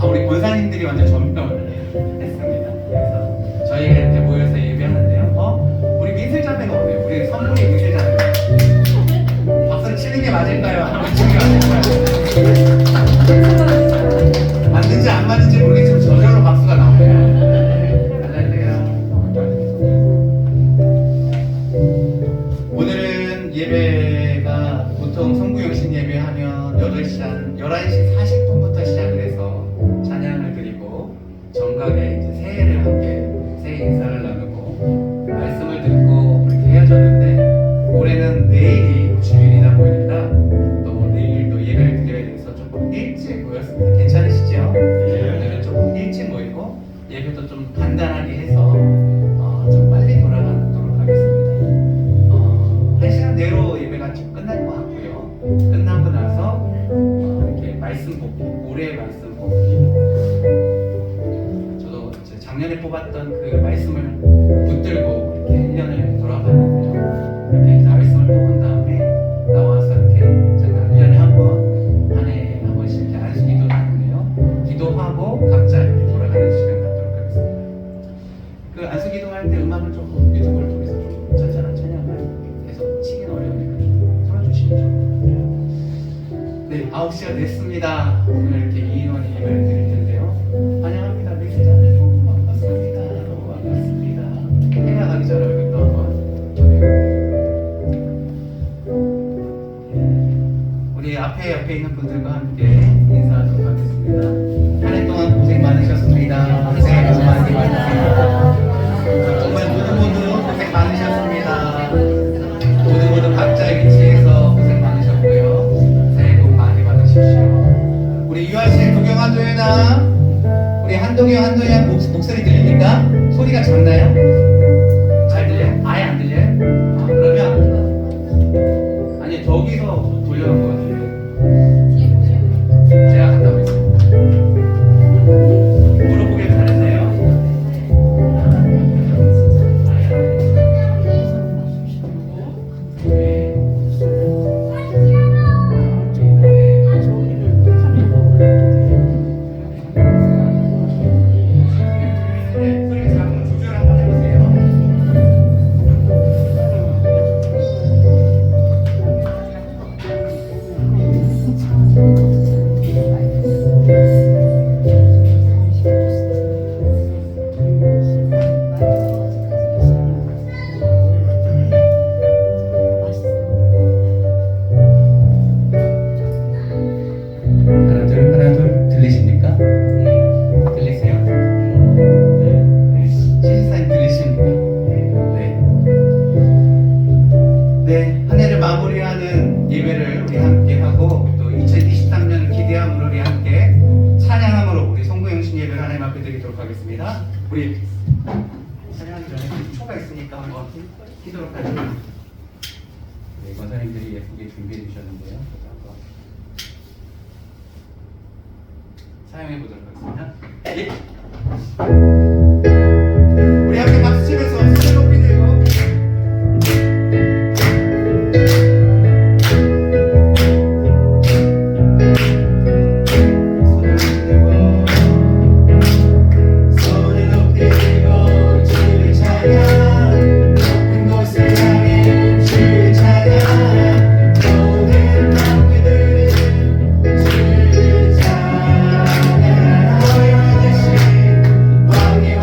우리 권사님들이 완전 전명을 했습니다. 그래서 저희가 이렇게 모여서 예배하는데요. 우리 미술자매가 오네요. 우리 선물이 미술자매. 박수를 치는 게 맞을까요? 안 치는 게 맞을까요? 맞는지 안 맞는지 모르겠지만 저절로 박수가 나오네요. 오늘은 예배가 보통 성구영신 예배하면 11시 40분부터 시작을 해서 찬양을 드리고 정각에 이제 새해를 함께 새해 인사를 나누고 말씀을 듣고 그렇게 헤어졌는데 올해는 내일이 주일이다 보니까 또 내일도 예배를 드려야 돼서 조금 일찍 모였습니다. 괜찮으시죠? 오늘은 조금 일찍 모이고 예배도 좀 간단하게 해서 좀 빨리 돌아가도록 하겠습니다. 1시간 내로 예배가 좀 끝날 것 같고요. 끝나고 나서 이렇게 말씀 뽑기, 올해 말씀 뽑기. 저도 이제 작년에 뽑았던 그 말씀을 붙들고 이렇게 1년을 돌아봤는데요. 이렇게 이제 말씀을 뽑은 다음에 나와서 이렇게 제가 1년에 한 번, 한 해에 한 번씩 이렇게 안수 기도를 하는데요. 기도하고 각자 이렇게 돌아가는 시간 갖도록 하겠습니다. 그 안수 기도할 때 음악을 좀 유튜브를 통해서 좀 잔잔한 찬양을 계속 치긴 어려우니까 좀 틀어주시면 좋을 것 같아요. 네, 9시가 됐습니다. 오늘 이렇게 2인원이 예배를 드릴 텐데요. 환영합니다. 메시지를 좀 반갑습니다. 너무 반갑습니다. 해가 가기 전에 얼굴도 한번 우리 옆에 있는 분들과 함께 인사하도록 하겠습니다. 한 해 동안 고생 많으셨습니다. 새해 복 많이 받으세요. 정말 모두 고생 많으셨습니다. 모두 각자의 위치에서 고생 많으셨고요. 새해 복 많이 받으십시오. 우리 유아실 도경아 우리 한동현 목소리 들립니까? 소리가 작나요? 잘 들려요? 아예 안 들려요? 그러면 아니 저기서 돌려놓은 것 같은데 제가 갔다 오겠습니다. 물어보길 잘했네요. 하나 둘 들리십니까? 들리세요? 네. 시시사님 들리십니까? 네, 한 해를 마무리하는 예배를 우리 함께 하고 또 2023년을 기대함으로 우리 함께 찬양함으로 우리 송구영신 예배를 하나님 앞에 드리도록 하겠습니다. 우리 찬양하기 전에 초가 있으니까 한번 기도록 하죠. 네, 권사님들이 예쁘게 준비해 주셨는데요. 사용해 보도록 하겠습니다. 우리 함께 박수 치면서 손을 높이 들고 손을 높이 들고 주를 찬양 높은 곳을 향해 주를 찬양 모든 마음들은 주를 찬양 왕의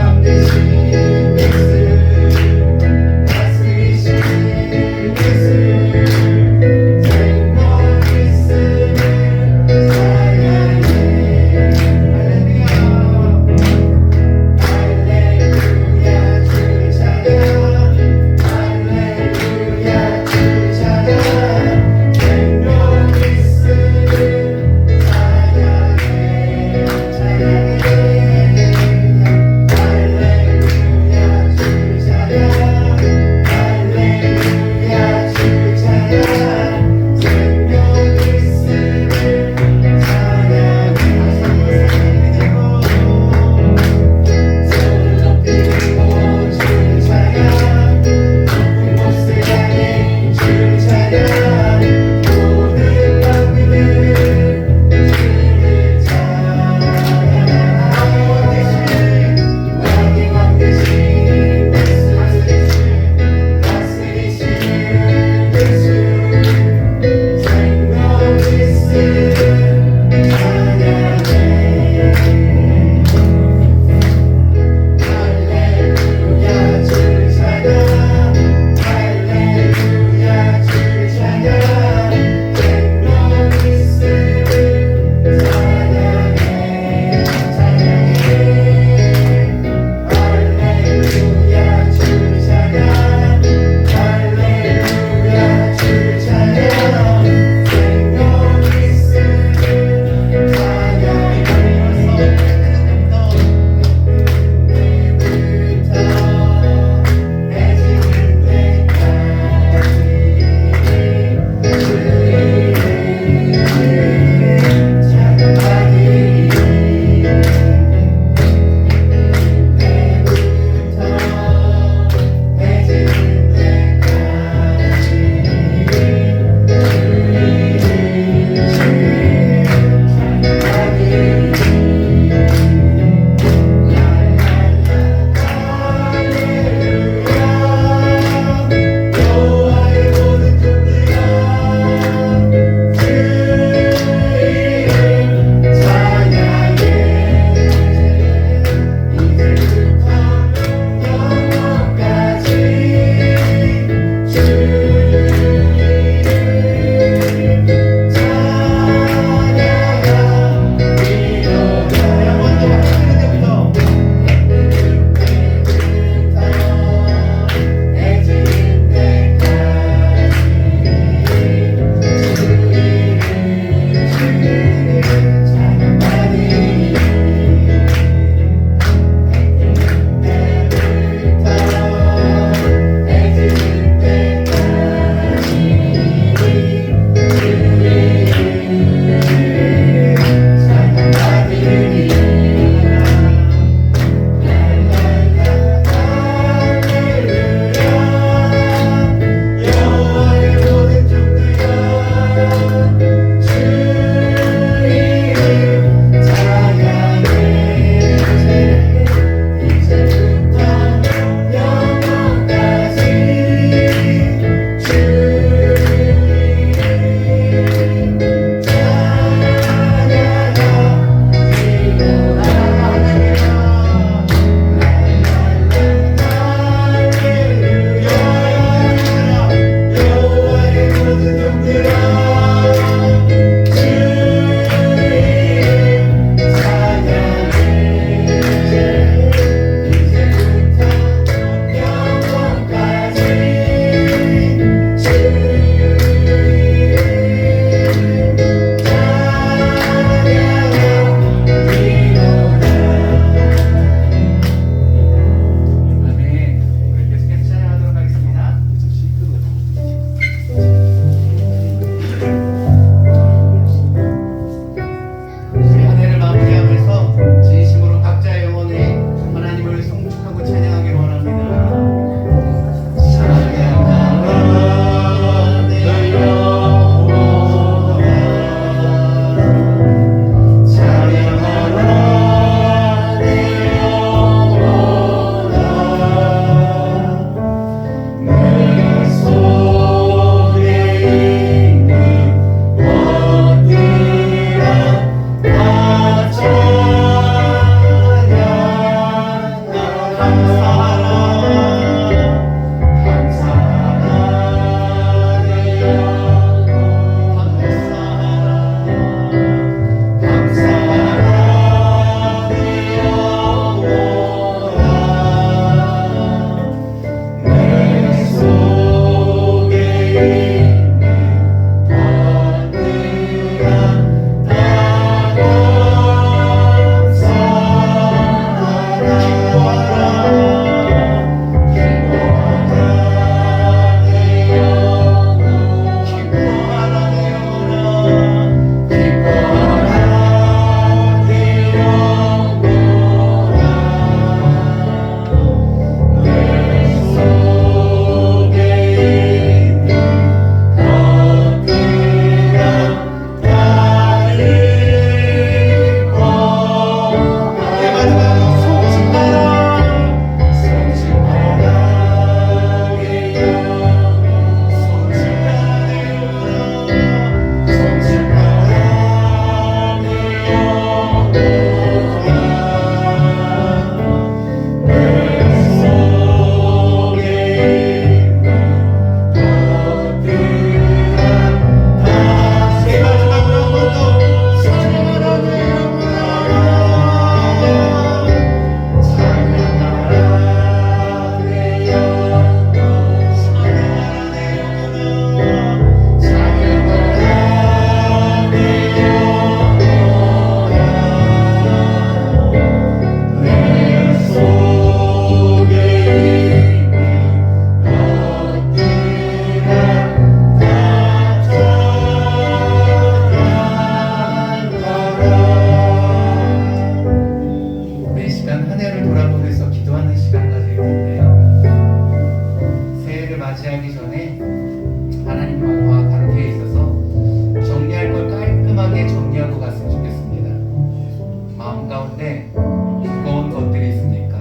마음 가운데 무거운 것들이 있습니까?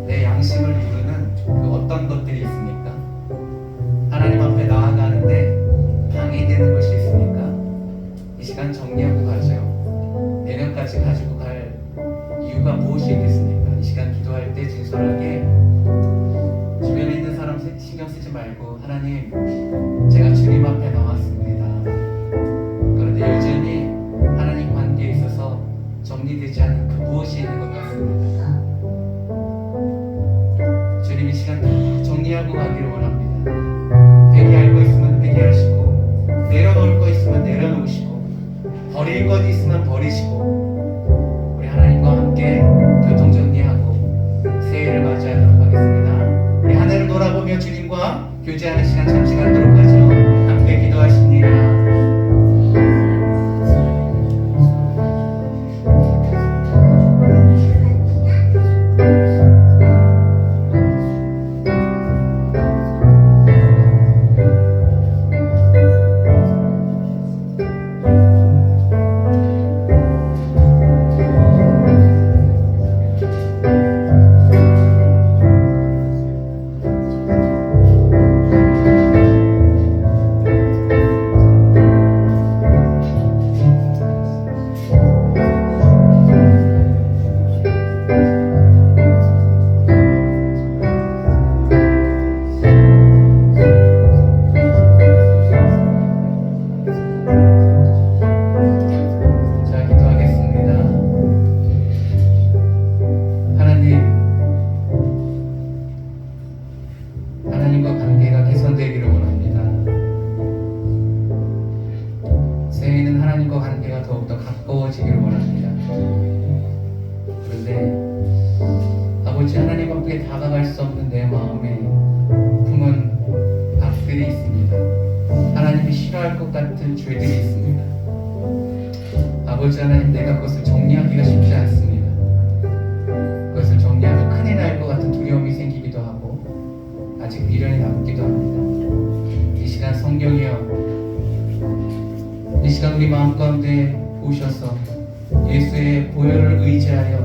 내 양심을 누르는 그 어떤 것들이 있습니까? 하나님 앞에 나아가는데 방해되는 것이 있습니까? 이 시간 정리하고 가죠. 내년까지 가지고 갈 이유가 무엇이 있겠습니까? 이 시간 기도할 때 진솔하게 주변에 있는 사람 신경 쓰지 말고, 하나님, 제가 주님 앞에 나왔습니다. 그런데 여전히 하나님 관계에 있어서 정리되지 않은 그 무엇이 있는 것 같습니다. 주님 이 시간 다 정리하고 가기를 원합니다. 회개할 거 있으면 회개하시고, 내려놓을 거 있으면 내려놓으시고, 버릴 것 있으면 버리시고, 우리 하나님과 함께 교통정리하고 새해를 맞이하도록 하겠습니다. 우리 한 해를 돌아보며 주님과 교제하는 시간 잠시 갖도록 하죠. 함께 기도하십니다. 하나님과 관계가 개선되기를 원합니다. 새해에는 하나님과 관계가 더욱더 가까워지기를 원합니다. 그런데 아버지 하나님 앞에 다가갈 수 없는 내 마음에 품은 악들이 있습니다. 하나님이 싫어할 것 같은 죄들이 있습니다. 아버지 하나님, 내가 그것을 정리하기가 쉽지 않습니다. 그것을 정리하면 큰일 날 것 같은 두려움이 생기기도 하고 아직 미련이 남기도 합니다. 이 시간 성령이여, 이 시간 우리 마음 가운데 오셔서 예수의 보혈을 의지하여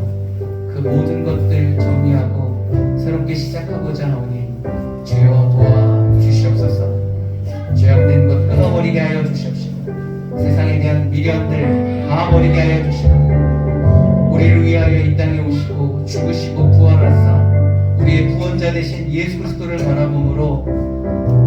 그 모든 것들 정리하고 새롭게 시작하고자 하오니 주여 도와주시옵소서. 죄악된 것 끊어버리게 하여 주시옵시고, 세상에 대한 미련들 다 버리게 하여 주시고, 우리를 위하여 이 땅에 오시고 죽으시고 부활하사 우리의 구원자 되신 예수 그리스도를 바라봄으로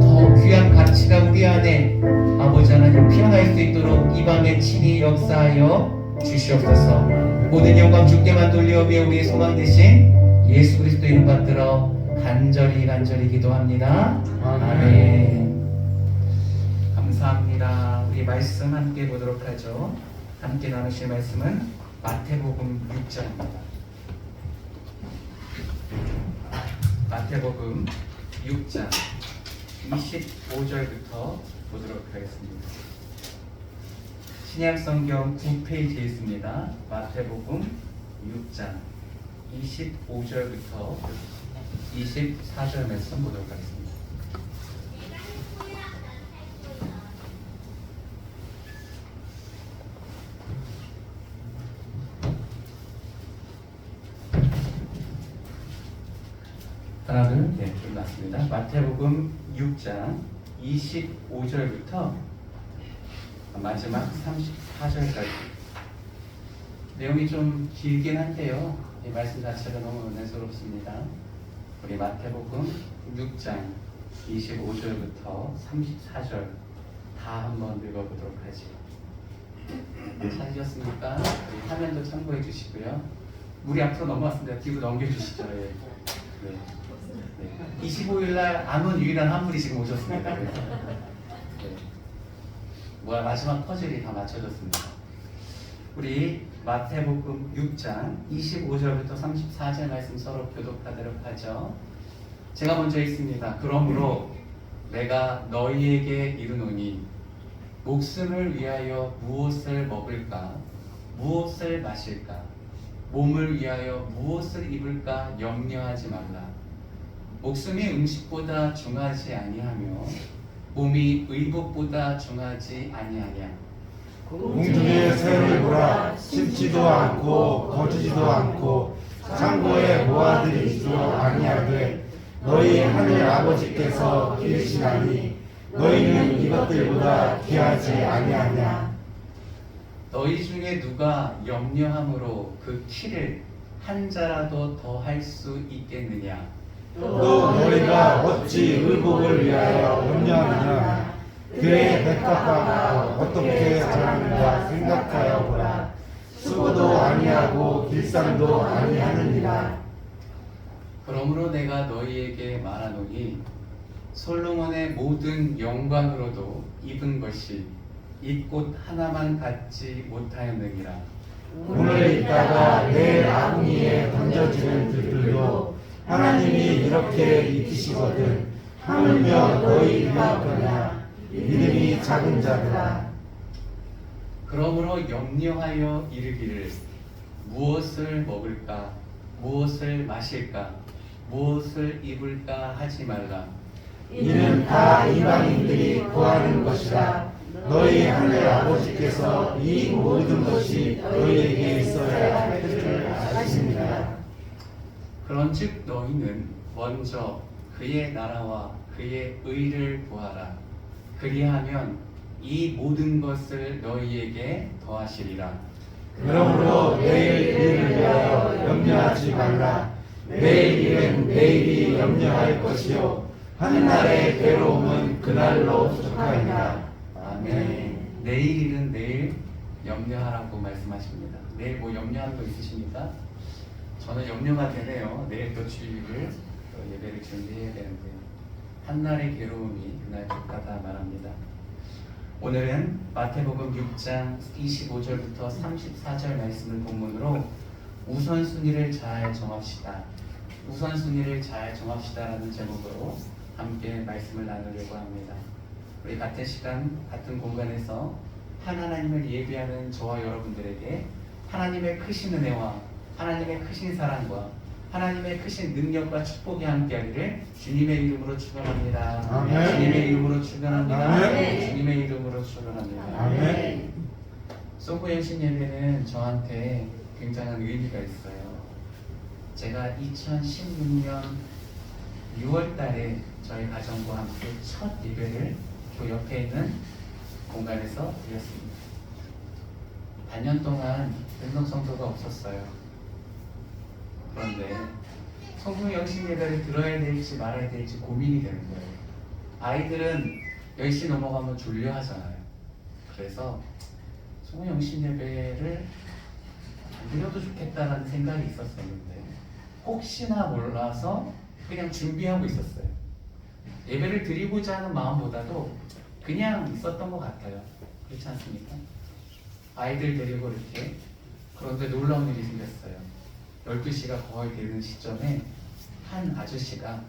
더 귀한 가치가 우리 안에 아버지 하나님 피어날 수 있도록 이 밤에 친히 역사하여 주시옵소서. 모든 영광 주께만 돌려오며 우리의 소망 되신 예수 그리스도 이름 받들어 간절히 기도합니다. 아멘. 감사합니다. 우리 말씀 함께 보도록 하죠. 함께 나누실 말씀은 마태복음 6장입니다. 마태복음 6장 25절부터 보도록 하겠습니다. 신약성경 9페이지에 있습니다. 마태복음 6장 25절부터 24절 말씀 보도록 하겠습니다. 하나 둘, 네, 끝났습니다. 마태복음 6장 25절부터 마지막 34절까지. 내용이 좀 길긴 한데요, 이 말씀 자체가 너무 은혜스럽습니다. 우리 마태복음 6장 25절부터 34절 다 한번 읽어보도록 하죠. 찾으셨습니까? 화면도 참고해 주시고요. 물이 앞으로 넘어왔습니다. 뒤로 넘겨주시죠. 예. 네. 25일날 안 온 유일한 한 분이 지금 오셨습니다. 네. 마지막 퍼즐이 다 맞춰졌습니다. 우리 마태복음 6장 25절부터 34절 말씀 서로 교독하도록 하죠. 제가 먼저 읽습니다. 그러므로 내가 너희에게 이르노니 목숨을 위하여 무엇을 먹을까, 무엇을 마실까, 몸을 위하여 무엇을 입을까 염려하지 말라. 목숨이 음식보다 중하지 아니하며 몸이 의복보다 중하지 아니하냐. 공중의 새를 보라. 심지도 않고 거두지도 않고 창고에 모아들이지도 아니하되 너희 하늘 아버지께서 기르시나니 너희는 이것들보다 귀하지 아니하냐. 너희 중에 누가 염려함으로 그 키를 한 자라도 더 할 수 있겠느냐? 또 너희가 어찌 의복을 위하여 염려하느냐. 그의 백합화가 어떻게 자라는가 생각하여 보라. 수고도 아니하고 길상도 아니하느니라. 그러므로 내가 너희에게 말하노니 솔로몬의 모든 영광으로도 입은 것이 이 꽃 하나만 갖지 못하였느니라. 오늘 있다가 내일 아궁이에 던져지는 들들도 하나님이 이렇게 입히시거든 하물며 너희 믿을 거냐. 믿음이 작은 자들아. 그러므로 염려하여 이르기를 무엇을 먹을까, 무엇을 마실까, 무엇을 입을까 하지 말라. 이는 다 이방인들이 구하는 것이라. 너희 하늘 아버지께서 이 모든 것이 너희에게 있어야 할 줄 아십니다. 그런즉 너희는 먼저 그의 나라와 그의 의를 구하라. 그리하면 이 모든 것을 너희에게 더하시리라. 그러므로 내일 일을 위하여 염려하지 말라. 내일 일은 내일이 염려할 것이요 한날의 괴로움은 그날로 족하리라. 아멘. 내일 일은 내일 염려하라고 말씀하십니다. 내일 뭐 염려하는 거 있으십니까? 저는 염려가 되네요. 내일 또 주일을 또 예배를 준비해야 되는데요. 한날의 괴로움이 그날 족하다 말합니다. 오늘은 마태복음 6장 25절부터 34절 말씀을 본문으로 우선순위를 잘 정합시다. 우선순위를 잘 정합시다라는 제목으로 함께 말씀을 나누려고 합니다. 우리 같은 시간, 같은 공간에서 하나님을 예배하는 저와 여러분들에게 하나님의 크신 은혜와 하나님의 크신 사랑과 하나님의 크신 능력과 축복이 함께하기를 주님의 이름으로 축원합니다. 아멘. 주님의 이름으로 축원합니다. 아멘. 주님의 이름으로 축원합니다. 아멘. 소구 연신 예배는 저한테 굉장한 의미가 있어요. 제가 2016년 6월 달에 저희 가정과 함께 첫 예배를 그 옆에 있는 공간에서 드렸습니다. 반년 동안 등록 성도가 없었어요. 그런데 성부 영신 예배를 들어야 될지 말아야 될지 고민이 되는 거예요. 아이들은 10시 넘어가면 졸려 하잖아요. 그래서 성부 영신 예배를 안 드려도 좋겠다라는 생각이 있었었는데 혹시나 몰라서 그냥 준비하고 있었어요. 예배를 드리고자 하는 마음보다도 그냥 있었던 것 같아요. 그렇지 않습니까? 아이들 데리고 이렇게. 그런데 놀라운 일이 생겼어요. 12시가 거의 되는 시점에 한 아저씨가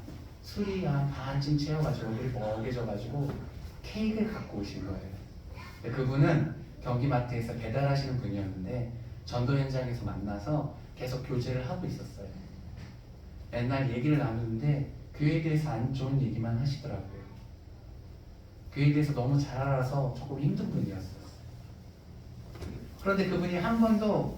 술이 한 반쯤 채워가지고 얼굴이 뻐개져가지고 케이크를 갖고 오신 거예요. 근데 그분은 경기마트에서 배달하시는 분이었는데 전도 현장에서 만나서 계속 교제를 하고 있었어요. 맨날 얘기를 나누는데 교회에 대해서 안 좋은 얘기만 하시더라고요. 교회에 대해서 너무 잘 알아서 조금 힘든 분이었어요. 그런데 그분이 한 번도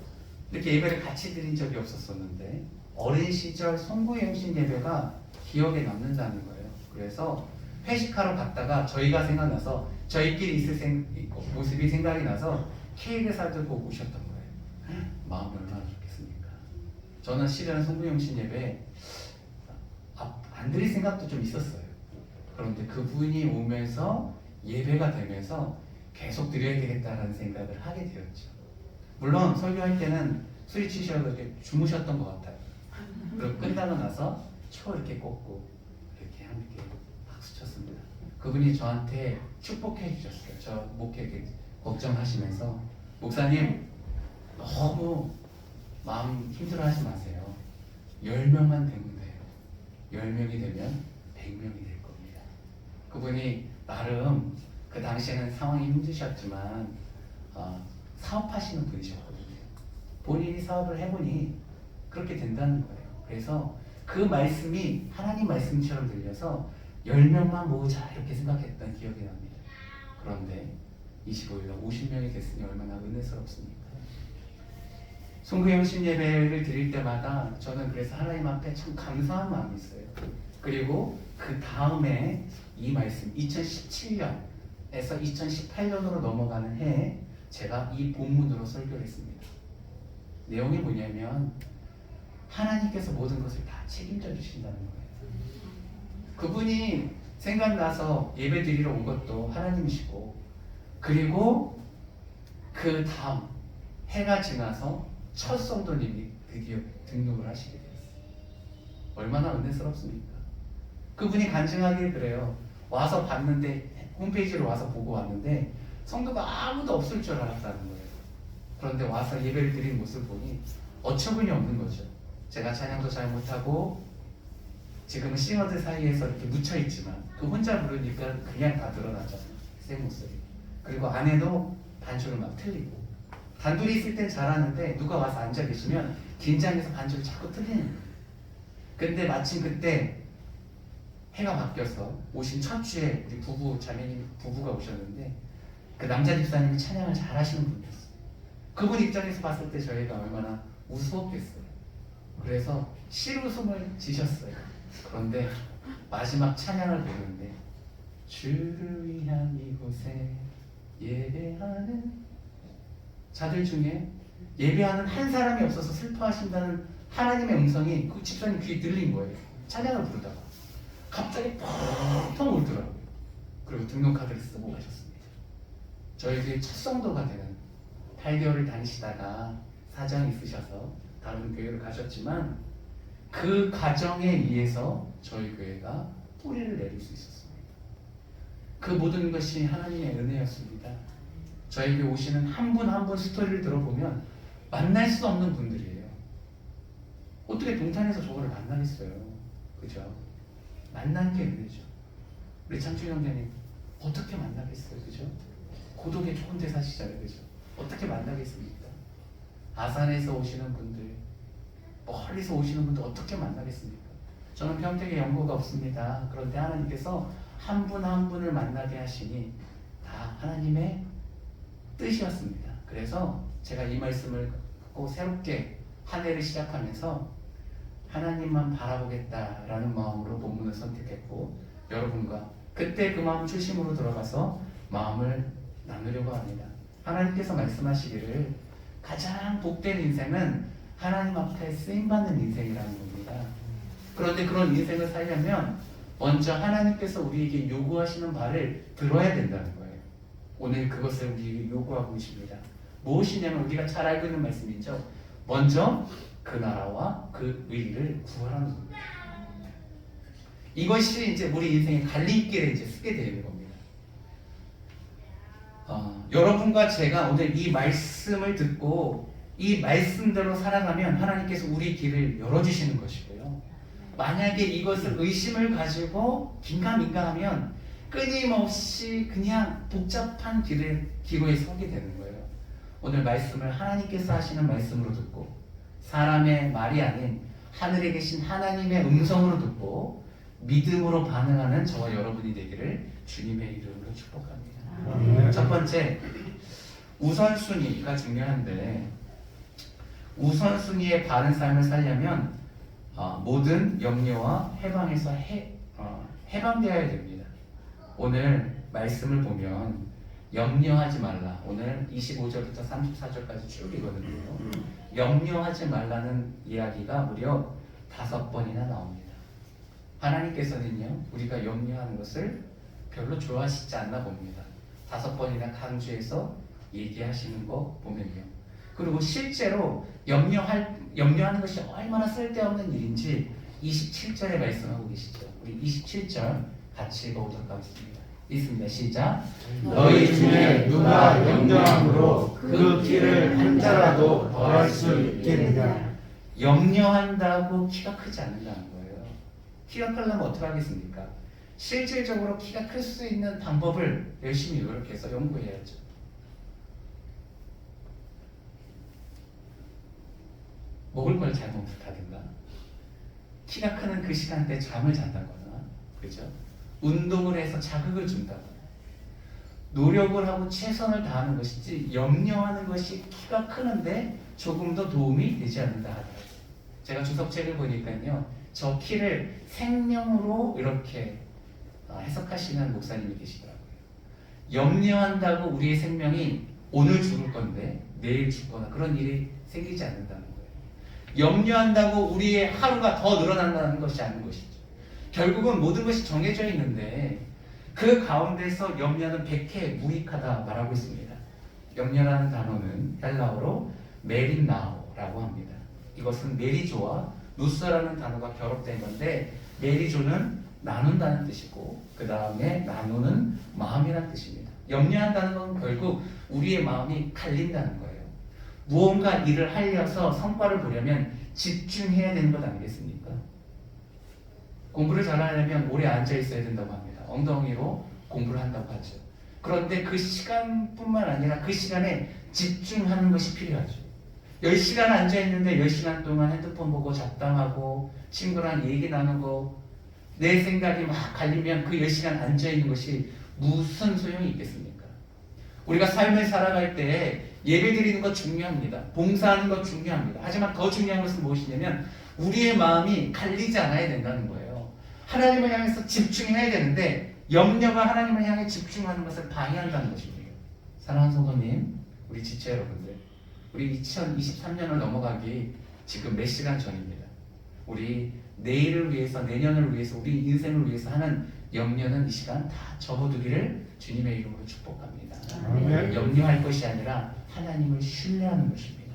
이렇게 예배를 같이 드린 적이 없었었는데 어린 시절 송구영신 예배가 기억에 남는다는 거예요. 그래서 회식하러 갔다가 저희가 생각나서 저희끼리 있을 모습이 생각이 나서 케이크 사들고 오셨던 거예요. 마음이 얼마나 좋겠습니까? 저는 실은 송구영신 예배 안 드릴 생각도 좀 있었어요. 그런데 그분이 오면서 예배가 되면서 계속 드려야 되겠다라는 생각을 하게 되었죠. 물론 설교할 때는 술이 치셔서 이렇게 주무셨던 것 같아요. 그리고 끝나고 나서 초 이렇게 꽂고 이렇게 함께 박수 쳤습니다. 그분이 저한테 축복해 주셨어요. 저 목회 걱정하시면서 목사님 너무 마음 힘들어하지 마세요. 10명만 되면 돼요. 10명이 되면 100명이 될 겁니다. 그분이 나름 그 당시에는 상황이 힘드셨지만 사업하시는 분이셨거든요. 본인이 사업을 해보니 그렇게 된다는 거예요. 그래서 그 말씀이 하나님 말씀처럼 들려서 10명만 모으자 이렇게 생각했던 기억이 납니다. 그런데 25일날 50명이 됐으니 얼마나 은혜스럽습니까? 송구영신 예배를 드릴 때마다 저는 그래서 하나님 앞에 참 감사한 마음이 있어요. 그리고 그 다음에 이 말씀 2017년에서 2018년으로 넘어가는 해에 제가 이 본문으로 설교를 했습니다. 내용이 뭐냐면 하나님께서 모든 것을 다 책임져 주신다는 거예요. 그분이 생각나서 예배 드리러 온 것도 하나님이시고, 그리고 그 다음 해가 지나서 첫 성도님이 드디어 등록을 하시게 되었어요. 얼마나 은혜스럽습니까? 그분이 간증하길 그래요. 와서 봤는데, 홈페이지로 와서 보고 왔는데 성도가 아무도 없을 줄 알았다는 거예요. 그런데 와서 예배를 드린 모습을 보니 어처구니 없는 거죠. 제가 찬양도 잘 못하고 지금은 싱어들 사이에서 이렇게 묻혀있지만 그 혼자 부르니까 그냥 다 드러나잖아요. 새 목소리. 그리고 안에도 반주를 막 틀리고, 단둘이 있을 땐 잘하는데 누가 와서 앉아 계시면 긴장해서 반주를 자꾸 틀리는 거예요. 근데 마침 그때 해가 바뀌어서 오신 첫 주에 우리 자매님 부부가 오셨는데 그 남자 집사님이 찬양을 잘 하시는 분이었어요. 그분 입장에서 봤을 때 저희가 얼마나 우스웠겠어요. 그래서 실웃음을 지셨어요. 그런데 마지막 찬양을 부르는데 주를 위한 이곳에 예배하는 자들 중에 예배하는 한 사람이 없어서 슬퍼하신다는 하나님의 음성이 그 집사님 귀에 들린 거예요. 찬양을 부르다가 갑자기 펑펑 울더라고요. 그리고 등록카드를 쓰고 가셨습니다. 저희 교회 첫 성도가 되는 8개월을 다니시다가 사정이 있으셔서 다른 교회로 가셨지만 그 과정에 의해서 저희 교회가 뿌리를 내릴 수 있었습니다. 그 모든 것이 하나님의 은혜였습니다. 저희 교회 오시는 한 분 한 분 스토리를 들어보면 만날 수 없는 분들이에요. 어떻게 동탄에서 저거를 만나겠어요? 그죠? 만난 게 은혜죠. 우리 창춘 형제님 어떻게 만나겠어요? 그죠? 고독에 좋은 데 사시잖아요. 그죠? 어떻게 만나겠습니까? 아산에서 오시는 분들, 멀리서 오시는 분들 어떻게 만나겠습니까? 저는 평택에 연고가 없습니다. 그런데 하나님께서 한 분 한 분을 만나게 하시니 다 하나님의 뜻이었습니다. 그래서 제가 이 말씀을 꼭 새롭게 한 해를 시작하면서 하나님만 바라보겠다라는 마음으로 본문을 선택했고, 여러분과 그때 그 마음 중심으로 들어가서 마음을 나누려고 합니다. 하나님께서 말씀하시기를 가장 복된 인생은 하나님 앞에 쓰임받는 인생이라는 겁니다. 그런데 그런 인생을 살려면 먼저 하나님께서 우리에게 요구하시는 바를 들어야 된다는 거예요. 오늘 그것을 우리에게 요구하고 계십니다. 무엇이냐면 우리가 잘 알고 있는 말씀이죠. 먼저 그 나라와 그 의를 구하라는 겁니다. 이것이 이제 우리 인생의 갈림길에 이제 쓰게 되는 겁니다. 여러분과 제가 오늘 이 말씀을 듣고 이 말씀대로 살아가면 하나님께서 우리 길을 열어주시는 것이고요. 만약에 이것을 의심을 가지고 긴가민가하면 끊임없이 그냥 복잡한 기로에 서게 되는 거예요. 오늘 말씀을 하나님께서 하시는 말씀으로 듣고 사람의 말이 아닌 하늘에 계신 하나님의 음성으로 듣고 믿음으로 반응하는 저와 여러분이 되기를 주님의 이름으로 축복합니다. 첫 번째, 우선순위가 중요한데 우선순위의 바른 삶을 살려면 모든 염려와 해방에서 해방되어야 됩니다. 오늘 말씀을 보면 염려하지 말라. 오늘 25절부터 34절까지 쭉 읽거든요. 염려하지 말라는 이야기가 무려 5번이나 나옵니다. 하나님께서는요, 우리가 염려하는 것을 별로 좋아하시지 않나 봅니다. 5번이나 강조해서 얘기하시는 거 보면요. 그리고 실제로 염려하는 것이 얼마나 쓸데없는 일인지 27절에 말씀하고 계시죠. 우리 27절 같이 읽어보도록 하겠습니다. 있습니다. 시작. 너희 중에 누가 염려함으로 그 키를 한 자라도 더할 수 있겠느냐. 염려한다고 키가 크지 않는다는 거예요. 키가 크려면 어떻게 하겠습니까? 실질적으로 키가 클 수 있는 방법을 열심히 노력해서 연구해야죠. 먹을 걸 잘못 하든가, 키가 크는 그 시간대에 잠을 잔다거나, 그죠? 운동을 해서 자극을 준다거나, 노력을 하고 최선을 다하는 것이지 염려하는 것이 키가 크는데 조금 더 도움이 되지 않는다 하더라고요. 제가 주석책을 보니까요, 저 키를 생명으로 이렇게 해석하시는 목사님이 계시더라고요. 염려한다고 우리의 생명이 오늘 죽을 건데 내일 죽거나 그런 일이 생기지 않는다는 거예요. 염려한다고 우리의 하루가 더 늘어난다는 것이 아닌 것이죠. 결국은 모든 것이 정해져 있는데 그 가운데서 염려는 백해 무익하다 말하고 있습니다. 염려라는 단어는 헬라어로 메린나오라고 합니다. 이것은 메리조와 누스라는 단어가 결합된 건데, 메리조는 나눈다는 뜻이고 그 다음에 나누는 마음이라는 뜻입니다. 염려한다는 건 결국 우리의 마음이 갈린다는 거예요. 무언가 일을 하려서 성과를 보려면 집중해야 되는 것 아니겠습니까? 공부를 잘하려면 오래 앉아 있어야 된다고 합니다. 엉덩이로 공부를 한다고 하죠. 그런데 그 시간뿐만 아니라 그 시간에 집중하는 것이 필요하죠. 10시간 앉아있는데 10시간 동안 핸드폰 보고 잡담하고 친구랑 얘기 나누고 내 생각이 막 갈리면 그 10시간 앉아있는 것이 무슨 소용이 있겠습니까? 우리가 삶을 살아갈 때 예배 드리는 것 중요합니다. 봉사하는 것 중요합니다. 하지만 더 중요한 것은 무엇이냐면 우리의 마음이 갈리지 않아야 된다는 거예요. 하나님을 향해서 집중해야 되는데 염려가 하나님을 향해 집중하는 것을 방해한다는 것입니다. 사랑하는 성도님, 우리 지체 여러분들, 우리 2023년을 넘어가기 지금 몇 시간 전입니다. 우리 내일을 위해서, 내년을 위해서, 우리 인생을 위해서 하는 염려는 이 시간 다 접어두기를 주님의 이름으로 축복합니다. 아멘. 염려할 것이 아니라 하나님을 신뢰하는 것입니다.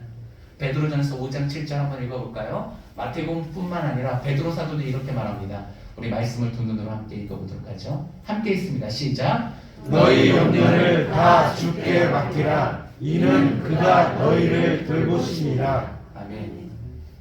베드로전서 5장 7절 한번 읽어볼까요? 마태복음뿐만 아니라 베드로 사도도 이렇게 말합니다. 우리 말씀을 두 눈으로 함께 읽어보도록 하죠. 함께 있습니다. 시작. 너희 염려를 다 주께 맡기라. 이는 그가 너희를 돌보시니라. 아멘.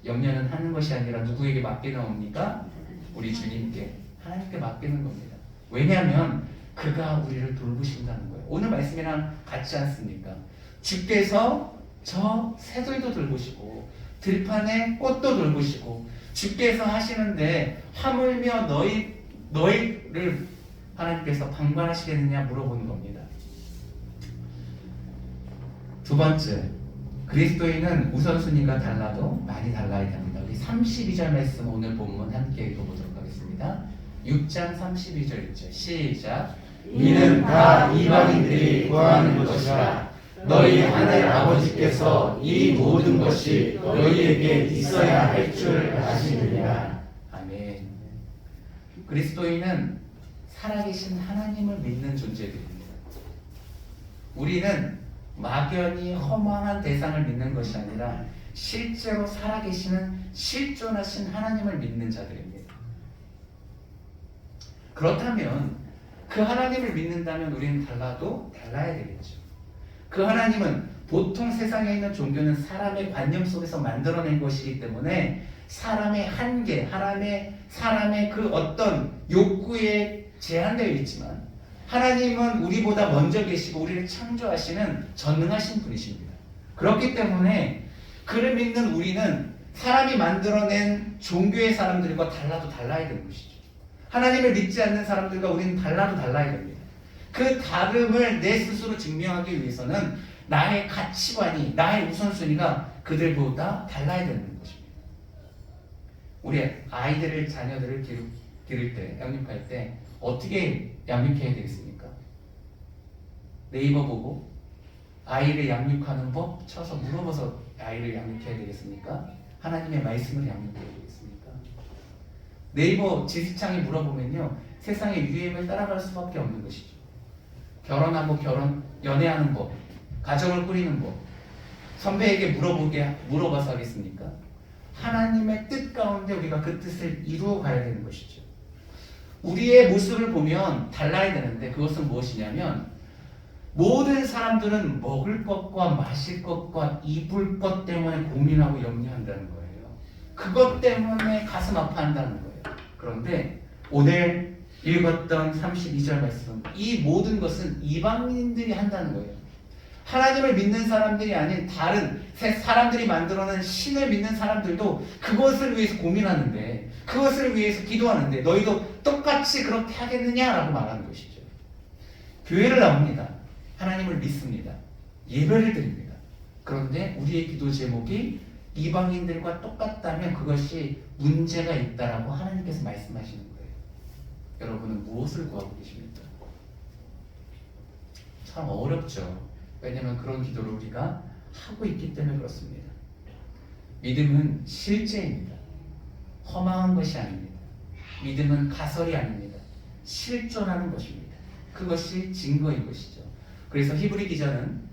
염려는 하는 것이 아니라 누구에게 맡기는 겁니까? 우리 주님께, 하나님께 맡기는 겁니다. 왜냐하면 그가 우리를 돌보신다는 거예요. 오늘 말씀이랑 같지 않습니까? 주께서 저 새들도 돌보시고 들판에 꽃도 돌보시고 주께서 하시는데 하물며 너희를 하나님께서 방관하시겠느냐 물어보는 겁니다. 두 번째, 그리스도인은 우선순위가 달라도 많이 달라야 됩니다. 우리 32절 말씀 오늘 본문 함께 읽어보도록 하겠습니다. 6장 32절 있죠. 시작. 이는 다 이방인들이 구하는 것이라. 너희 하늘 아버지께서 이 모든 것이 너희에게 있어야 할 줄 아시느니라. 아멘. 그리스도인은 살아계신 하나님을 믿는 존재들입니다. 우리는 막연히 허망한 대상을 믿는 것이 아니라 실제로 살아계시는 실존하신 하나님을 믿는 자들입니다. 그렇다면 그 하나님을 믿는다면 우리는 달라야 되겠죠. 그 하나님은 보통 세상에 있는 종교는 사람의 관념 속에서 만들어낸 것이기 때문에 사람의 한계, 사람의 그 어떤 욕구에 제한되어 있지만 하나님은 우리보다 먼저 계시고 우리를 창조하시는 전능하신 분이십니다. 그렇기 때문에 그를 믿는 우리는 사람이 만들어낸 종교의 사람들과 달라야 되는 것이죠. 하나님을 믿지 않는 사람들과 우리는 달라야 됩니다. 그 다름을 내 스스로 증명하기 위해서는 나의 가치관이, 나의 우선순위가 그들보다 달라야 되는 것입니다. 우리 아이들을, 자녀들을 기를 때, 양육할 때 어떻게 양육해야 되겠습니까? 네이버 보고 아이를 양육하는 법 쳐서 물어봐서 아이를 양육해야 되겠습니까? 하나님의 말씀을 양육해야 되겠습니까? 네이버 지식창에 물어보면요, 세상의 유행을 따라갈 수밖에 없는 것이죠. 결혼하고 연애하는 법, 가정을 꾸리는 법, 선배에게 물어봐서 하겠습니까? 하나님의 뜻 가운데 우리가 그 뜻을 이루어 가야 되는 것이죠. 우리의 모습을 보면 달라야 되는데 그것은 무엇이냐면 모든 사람들은 먹을 것과 마실 것과 입을 것 때문에 고민하고 염려한다는 거예요. 그것 때문에 가슴 아파한다는 거예요. 그런데 오늘 읽었던 32절 말씀, 이 모든 것은 이방인들이 한다는 거예요. 하나님을 믿는 사람들이 아닌 다른 사람들이 만들어낸 신을 믿는 사람들도 그것을 위해서 고민하는데, 그것을 위해서 기도하는데 너희도 똑같이 그렇게 하겠느냐라고 말하는 것이죠. 교회를 나옵니다. 하나님을 믿습니다. 예배를 드립니다. 그런데 우리의 기도 제목이 이방인들과 똑같다면 그것이 문제가 있다라고 하나님께서 말씀하시는 거예요. 여러분은 무엇을 구하고 계십니까? 참 어렵죠. 왜냐하면 그런 기도를 우리가 하고 있기 때문에 그렇습니다. 믿음은 실제입니다. 허망한 것이 아닙니다. 믿음은 가설이 아닙니다. 실존하는 것입니다. 그것이 증거인 것이죠. 그래서 히브리 기자는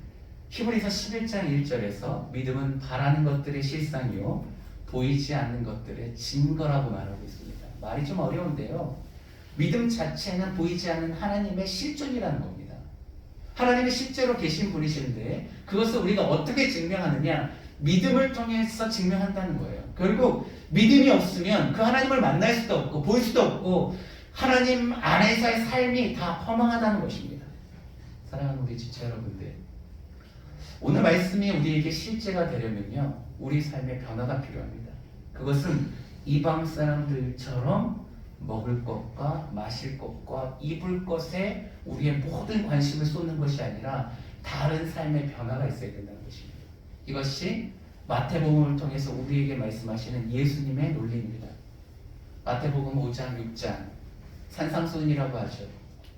히브리서 11장 1절에서 믿음은 바라는 것들의 실상이요 보이지 않는 것들의 증거라고 말하고 있습니다. 말이 좀 어려운데요. 믿음 자체는 보이지 않는 하나님의 실존이라는 겁니다. 하나님이 실제로 계신 분이신데 그것을 우리가 어떻게 증명하느냐? 믿음을 통해서 증명한다는 거예요. 결국 믿음이 없으면 그 하나님을 만날 수도 없고 볼 수도 없고 하나님 안에서의 삶이 다 허망하다는 것입니다. 사랑하는 우리 지체 여러분들, 오늘 말씀이 우리에게 실제가 되려면요 우리 삶의 변화가 필요합니다. 그것은 이방 사람들처럼 먹을 것과 마실 것과 입을 것에 우리의 모든 관심을 쏟는 것이 아니라 다른 삶의 변화가 있어야 된다는 것입니다. 이것이 마태복음을 통해서 우리에게 말씀하시는 예수님의 논리입니다. 마태복음 5장 6장 산상수훈이라고 하죠.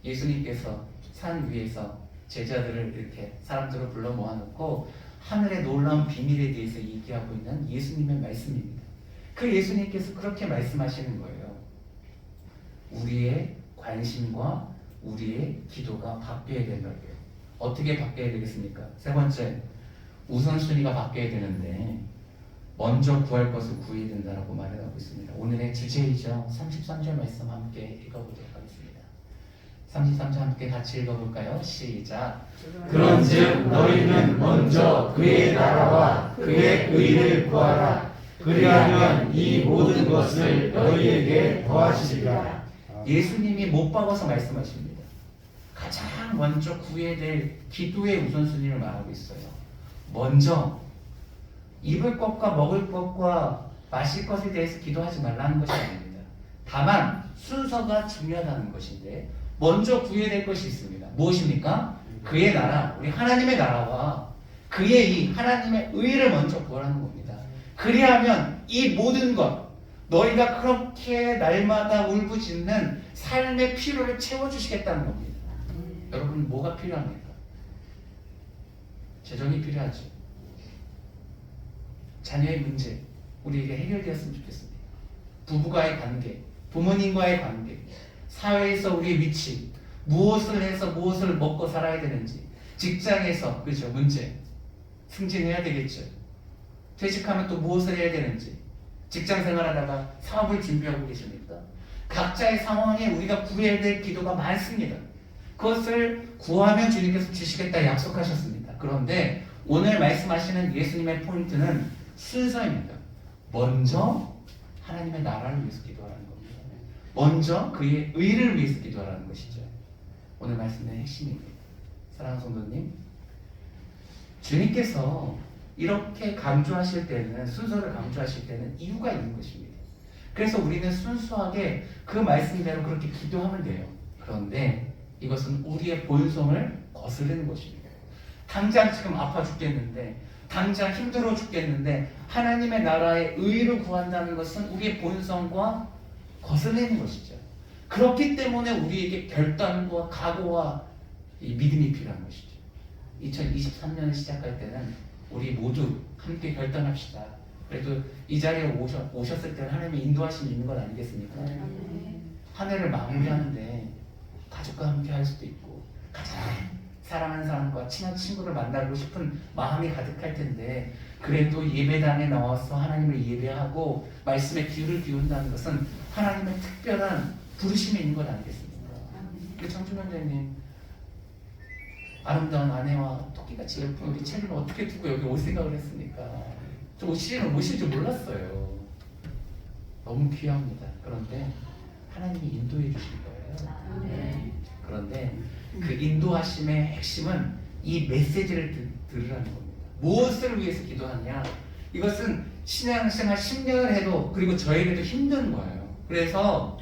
예수님께서 산 위에서 제자들을 이렇게 사람들을 불러 모아놓고 하늘의 놀라운 비밀에 대해서 얘기하고 있는 예수님의 말씀입니다. 그 예수님께서 그렇게 말씀하시는 거예요. 우리의 관심과 우리의 기도가 바뀌어야 된다고요. 어떻게 바뀌어야 되겠습니까? 세 번째, 우선순위가 바뀌어야 되는데 먼저 구할 것을 구해야 된다고 말하고 있습니다. 오늘의 주제이죠. 33절 말씀 함께 읽어보도록 하겠습니다. 33절 함께 같이 읽어볼까요? 시작. 그런즉 너희는 먼저 그의 나라와 그의 의를 구하라. 그리하면 이 모든 것을 너희에게 더하시리라. 예수님이 못 박아서 말씀하십니다. 가장 먼저 구해야 될 기도의 우선순위를 말하고 있어요. 먼저 입을 것과 먹을 것과 마실 것에 대해서 기도하지 말라는 것이 아닙니다. 다만 순서가 중요하다는 것인데 먼저 구해야 될 것이 있습니다. 무엇입니까? 그의 나라, 우리 하나님의 나라와 그의 이 하나님의 의를 먼저 구하라는 겁니다. 그리하면 이 모든 것, 너희가 그렇게 날마다 울부짖는 삶의 필요를 채워주시겠다는 겁니다. 여러분 뭐가 필요합니까? 재정이 필요하죠. 자녀의 문제 우리에게 해결되었으면 좋겠습니다. 부부와의 관계, 부모님과의 관계, 사회에서 우리의 위치, 무엇을 해서 무엇을 먹고 살아야 되는지, 직장에서 그렇죠 문제 승진해야 되겠죠. 퇴직하면 또 무엇을 해야 되는지, 직장 생활하다가 사업을 준비하고 계십니까? 각자의 상황에 우리가 구해야 될 기도가 많습니다. 그것을 구하면 주님께서 주시겠다 약속하셨습니다. 그런데 오늘 말씀하시는 예수님의 포인트는 순서입니다. 먼저 하나님의 나라를 위해서 기도하라는 겁니다. 먼저 그의 의를 위해서 기도하라는 것이죠. 오늘 말씀의 핵심입니다. 사랑하는 성도님, 주님께서 이렇게 강조하실 때는, 순서를 강조하실 때는 이유가 있는 것입니다. 그래서 우리는 순수하게 그 말씀대로 그렇게 기도하면 돼요. 그런데 이것은 우리의 본성을 거스르는 것입니다. 당장 지금 아파 죽겠는데, 당장 힘들어 죽겠는데 하나님의 나라의 의를 구한다는 것은 우리의 본성과 거슬리는 것이죠. 그렇기 때문에 우리에게 결단과 각오와 이 믿음이 필요한 것이죠. 2023년을 시작할 때는 우리 모두 함께 결단합시다. 그래도 이 자리에 오셨을 때는 하나님의 인도하심이 있는 것 아니겠습니까? 한 해를 마무리하는데 가족과 함께 할 수도 있고 가장 사랑하는 사람과 친한 친구를 만나고 싶은 마음이 가득할 텐데 그래도 예배당에 나와서 하나님을 예배하고 말씀에 귀를 기운다는 것은 하나님의 특별한 부르심이 있는 것 아니겠습니까? 우리 청춘원장님 아름다운 아내와 토끼같이 예쁜 우리 채비를 어떻게 두고 여기 올 생각을 했습니까? 저 오실 줄 몰랐어요. 너무 귀합니다. 그런데 하나님이 인도해 주실 거예요. 그런데 그 인도하심의 핵심은 이 메시지를 들으라는 겁니다. 무엇을 위해서 기도하냐? 이것은 신앙생활 10년을 해도 그리고 저에게도 힘든 거예요. 그래서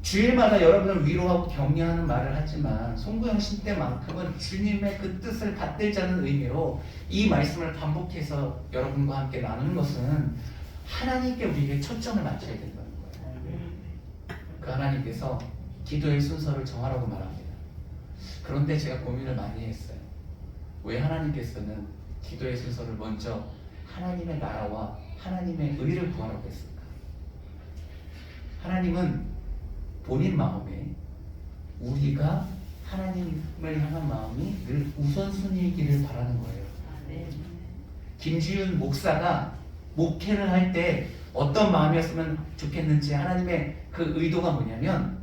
주일마다 여러분을 위로하고 격려하는 말을 하지만 송구영신 때만큼은 주님의 그 뜻을 받들자는 의미로 이 말씀을 반복해서 여러분과 함께 나누는 것은 하나님께 우리에게 초점을 맞춰야 된다는 거예요. 그 하나님께서 기도의 순서를 정하라고 말합니다. 그런데 제가 고민을 많이 했어요. 왜 하나님께서는 기도의 순서를 먼저 하나님의 나라와 하나님의 의를 구하라고 했을까? 하나님은 본인 마음에 우리가 하나님을 향한 마음이 늘 우선순위이기를 바라는 거예요. 김지윤 목사가 목회를 할 때 어떤 마음이었으면 좋겠는지 하나님의 그 의도가 뭐냐면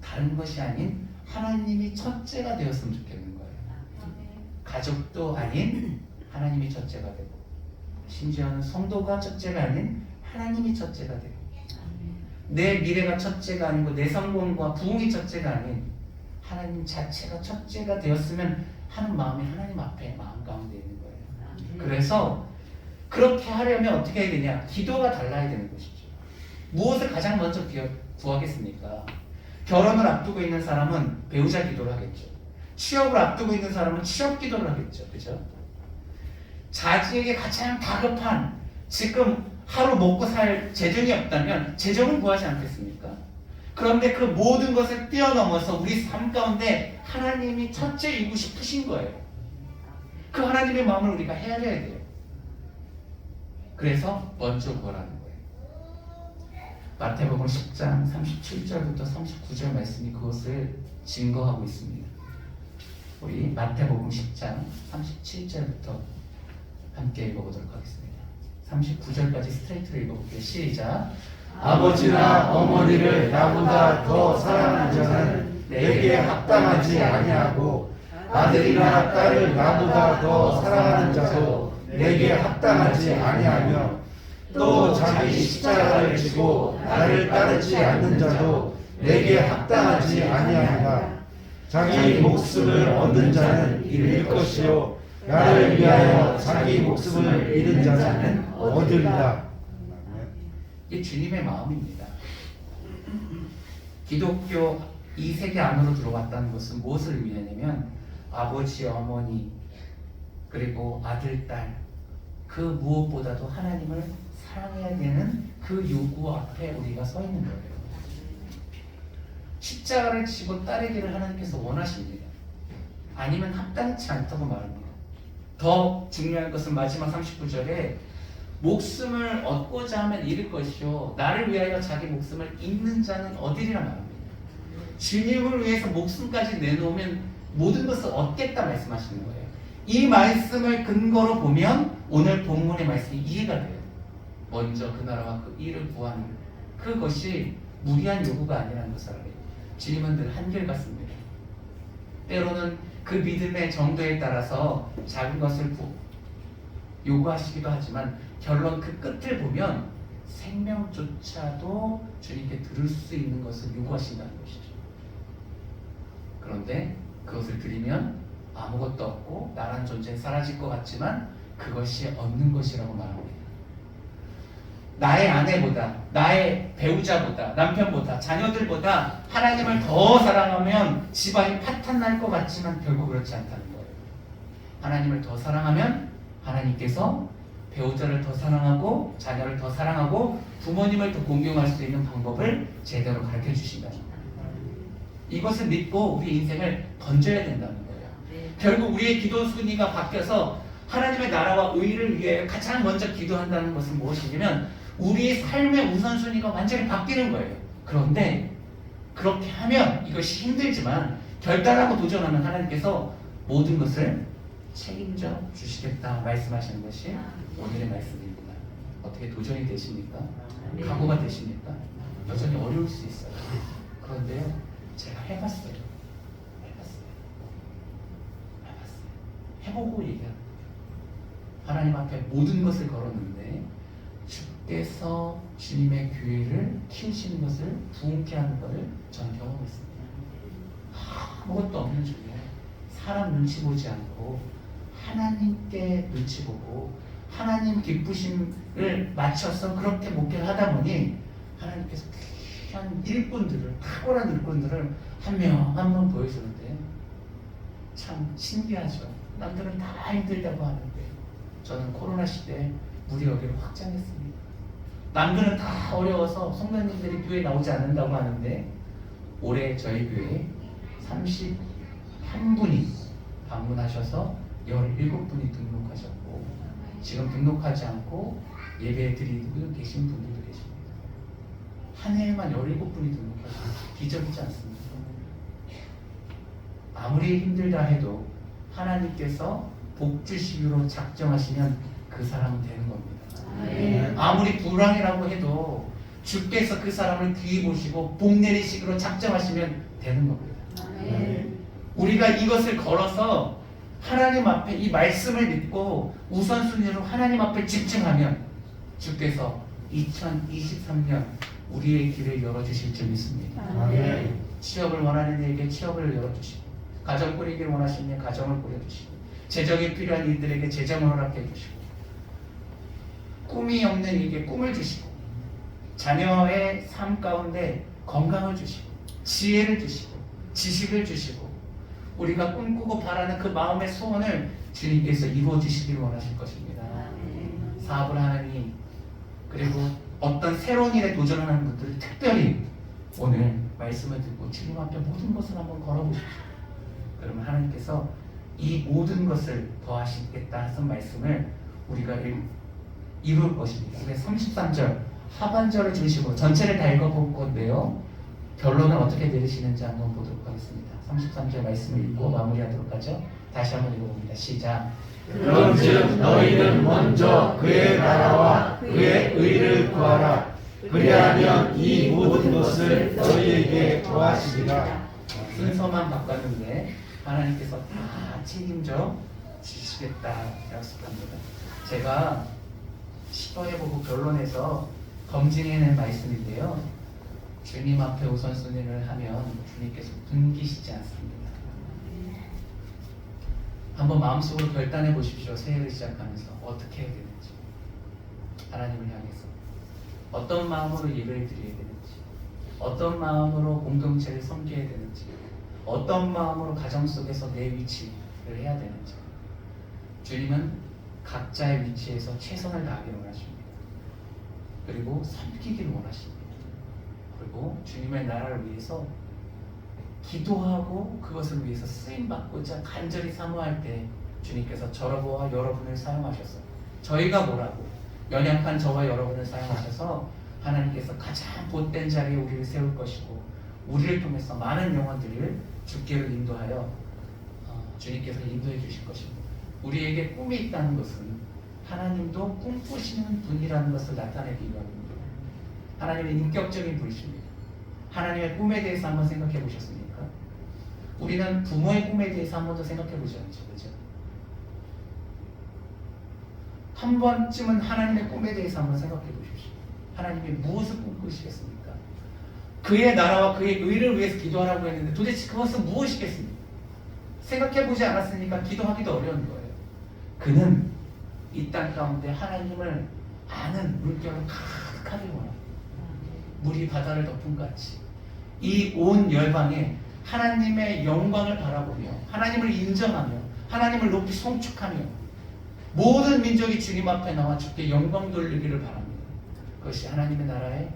다른 것이 아닌 하나님이 첫째가 되었으면 좋겠는 거예요. 가족도 아닌 하나님이 첫째가 되고, 심지어는 성도가 첫째가 아닌 하나님이 첫째가 되고, 내 미래가 첫째가 아니고 내 성공과 부흥이 첫째가 아닌 하나님 자체가 첫째가 되었으면 하는 마음이 하나님 앞에 마음 가운데 있는 거예요. 그래서 그렇게 하려면 어떻게 해야 되냐? 기도가 달라야 되는 것이죠. 무엇을 가장 먼저 구하겠습니까? 결혼을 앞두고 있는 사람은 배우자 기도를 하겠죠. 취업을 앞두고 있는 사람은 취업 기도를 하겠죠. 그죠? 자기에게 가장 다급한 지금 하루 먹고 살 재정이 없다면 재정을 구하지 않겠습니까? 그런데 그 모든 것을 뛰어넘어서 우리 삶 가운데 하나님이 첫째이고 싶으신 거예요. 그 하나님의 마음을 우리가 헤아려야 돼요. 그래서 먼저 구하라는 거예요. 마태복음 10장 37절부터 39절 말씀이 그것을 증거하고 있습니다. 우리 마태복음 10장 37절부터 함께 읽어보도록 하겠습니다. 39절까지 스트레이트로 읽어볼게요. 시작. 아버지나 어머니를 나보다 더 사랑하는 자는 내게 합당하지 아니하고 아들이나 딸을 나보다 더 사랑하는 자도 내게 합당하지 아니하며 또 자기 십자가를 지고 나를 따르지 않는 자도 내게 합당하지 아니하니라. 자기 목숨을 얻는 자는 잃을 것이요 나를 위하여 자기 목숨을 잃은 자는 얻으리라. 이게 주님의 마음입니다. 기독교 이 세계 안으로 들어왔다는 것은 무엇을 의미하냐면 아버지, 어머니, 그리고 아들, 딸, 그 무엇보다도 하나님을 사랑해야 되는 그 요구 앞에 우리가 서 있는 거예요. 십자가를 지고 따르기를 하나님께서 원하십니다. 아니면 합당치 않다고 말합니다. 더 중요한 것은 마지막 39절에 목숨을 얻고자 하면 잃을 것이요 나를 위하여 자기 목숨을 잃는 자는 얻으리라 말합니다. 주님을 위해서 목숨까지 내놓으면 모든 것을 얻겠다 말씀하시는 거예요. 이 말씀을 근거로 보면 오늘 본문의 말씀이 이해가 돼요. 먼저 그 나라와 그 일을 구하는 그것이 무리한 요구가 아니라는 것을 알아요. 주님은 늘 한결같습니다. 때로는 그 믿음의 정도에 따라서 작은 것을 요구하시기도 하지만 결론 그 끝을 보면 생명조차도 주님께 들을 수 있는 것을 요구하신다는 것이죠. 그런데 그것을 드리면 아무것도 없고 나란 존재는 사라질 것 같지만 그것이 얻는 것이라고 말합니다. 나의 아내보다, 나의 배우자보다, 남편보다, 자녀들보다 하나님을 더 사랑하면 집안이 파탄날 것 같지만 결국 그렇지 않다는 거예요. 하나님을 더 사랑하면 하나님께서 배우자를 더 사랑하고 자녀를 더 사랑하고 부모님을 더 공경할 수 있는 방법을 제대로 가르쳐 주신다는 거예요. 이것을 믿고 우리 인생을 던져야 된다는 거예요. 결국 우리의 기도 순위가 바뀌어서 하나님의 나라와 의를 위해 가장 먼저 기도한다는 것은 무엇이냐면 우리의 삶의 우선순위가 완전히 바뀌는 거예요. 그런데 그렇게 하면 이것이 힘들지만 결단하고 도전하면 하나님께서 모든 것을 책임져 주시겠다 말씀하시는 것이 오늘의 말씀입니다. 어떻게 도전이 되십니까? 각오가 되십니까? 여전히 어려울 수 있어요. 그런데요, 제가 해봤어요. 해보고 얘기합니다. 하나님 앞에 모든 것을 걸었는데 주께서 주님의 교회를 키우시는 것을 부흥케 하는 것을 저는 경험했습니다. 아무것도 없는 중에 사람 눈치 보지 않고 하나님께 눈치 보고 하나님 기쁘심을 맞춰서 그렇게 목회를 하다 보니 하나님께서 귀한 일꾼들을, 탁월한 일꾼들을 한 명 한 명 보여주는데 참 신기하죠. 남들은 다 힘들다고 하는데 저는 코로나 시대에 우리 여기를 확장했습니다. 남들은 다 어려워서 성도님들이 교회 나오지 않는다고 하는데 올해 저희 교회에 31분이 방문하셔서 17분이 등록하셨고 지금 등록하지 않고 예배 드리고 계신 분들도 계십니다. 한 해에만 17분이 등록하시면 기적이지 않습니까? 아무리 힘들다 해도 하나님께서 복 주시기로 작정하시면 그 사람은 되는 겁니다. 아무리 불황이라고 해도 주께서 그 사람을 귀히 보시고 복 내리시기로 작정하시면 되는 겁니다. 우리가 이것을 걸어서 하나님 앞에 이 말씀을 믿고 우선순위로 하나님 앞에 집중하면 주께서 2023년 우리의 길을 열어주실 줄 믿습니다. 취업을 원하는 이에게 취업을 열어주시고 가정 꾸리기를 원하시는 이에게 가정을 꾸려주시고 재정이 필요한 이들에게 재정을 허락해 주시고 꿈이 없는 이에게 꿈을 주시고 자녀의 삶 가운데 건강을 주시고 지혜를 주시고 지식을 주시고 우리가 꿈꾸고 바라는 그 마음의 소원을 주님께서 이루어 주시기를 원하실 것입니다. 사업을 하느니 그리고 어떤 새로운 일에 도전하는 분들을 특별히 오늘 말씀을 듣고 주님 앞에 모든 것을 한번 걸어보십시오. 그러면 하나님께서 이 모든 것을 더하시겠다 하신 말씀을 우리가 이룰 것입니다. 33절 하반절을 중심으로 전체를 다 읽어볼 건데요. 결론은 어떻게 내리시는지 한번 보도록 하겠습니다. 33절 말씀을 읽고 마무리하도록 하죠. 다시 한번 읽어봅니다. 시작. 그런즉 너희는 먼저 그의 나라와 그의 의를 구하라. 그리하면 이 모든 것을 너희에게 더하시리라. 순서만 바꿨는데 하나님께서 다 책임져 주시겠다 약속합니다. 제가 시도해보고 결론에서 검증해낸 말씀인데요. 주님 앞에 우선순위를 하면 주님께서 분기시지 않습니다. 한번 마음속으로 결단해 보십시오. 새해를 시작하면서 어떻게 해야 되는지, 하나님을 향해서 어떤 마음으로 예배를 드려야 되는지, 어떤 마음으로 공동체를 섬겨야 되는지, 어떤 마음으로 가정 속에서 내 위치를 해야 되는지. 주님은 각자의 위치에서 최선을 다하기를 원하십니다. 그리고 섬기기를 원하십니다. 그리고 주님의 나라를 위해서 기도하고 그것을 위해서 쓰임받고자 간절히 사모할 때 주님께서 저와 여러분을 사용하셔서 저희가 뭐라고 연약한 저와 여러분을 사용하셔서 하나님께서 가장 못된 자리에 우리를 세울 것이고 우리를 통해서 많은 영혼들을 주께로 인도하여 주님께서 인도해 주실 것입니다. 우리에게 꿈이 있다는 것은 하나님도 꿈꾸시는 분이라는 것을 나타내기 위함입니다. 하나님의 인격적인 분이십니다. 하나님의 꿈에 대해서 한번 생각해 보셨습니까? 우리는 부모의 꿈에 대해서 한 번도 생각해 보지 않죠. 그렇죠? 한 번쯤은 하나님의 꿈에 대해서 한번 생각해 보십시오. 하나님이 무엇을 꿈꾸시겠습니까? 그의 나라와 그의 의를 위해서 기도하라고 했는데 도대체 그것은 무엇이겠습니까? 생각해 보지 않았으니까 기도하기도 어려운 거예요. 그는 이 땅 가운데 하나님을 아는 물결을 가득하게 원합니다. 물이 바다를 덮은 같이 이 온 열방에 하나님의 영광을 바라보며 하나님을 인정하며 하나님을 높이 송축하며 모든 민족이 주님 앞에 나와 주께 영광 돌리기를 바랍니다. 그것이 하나님의 나라의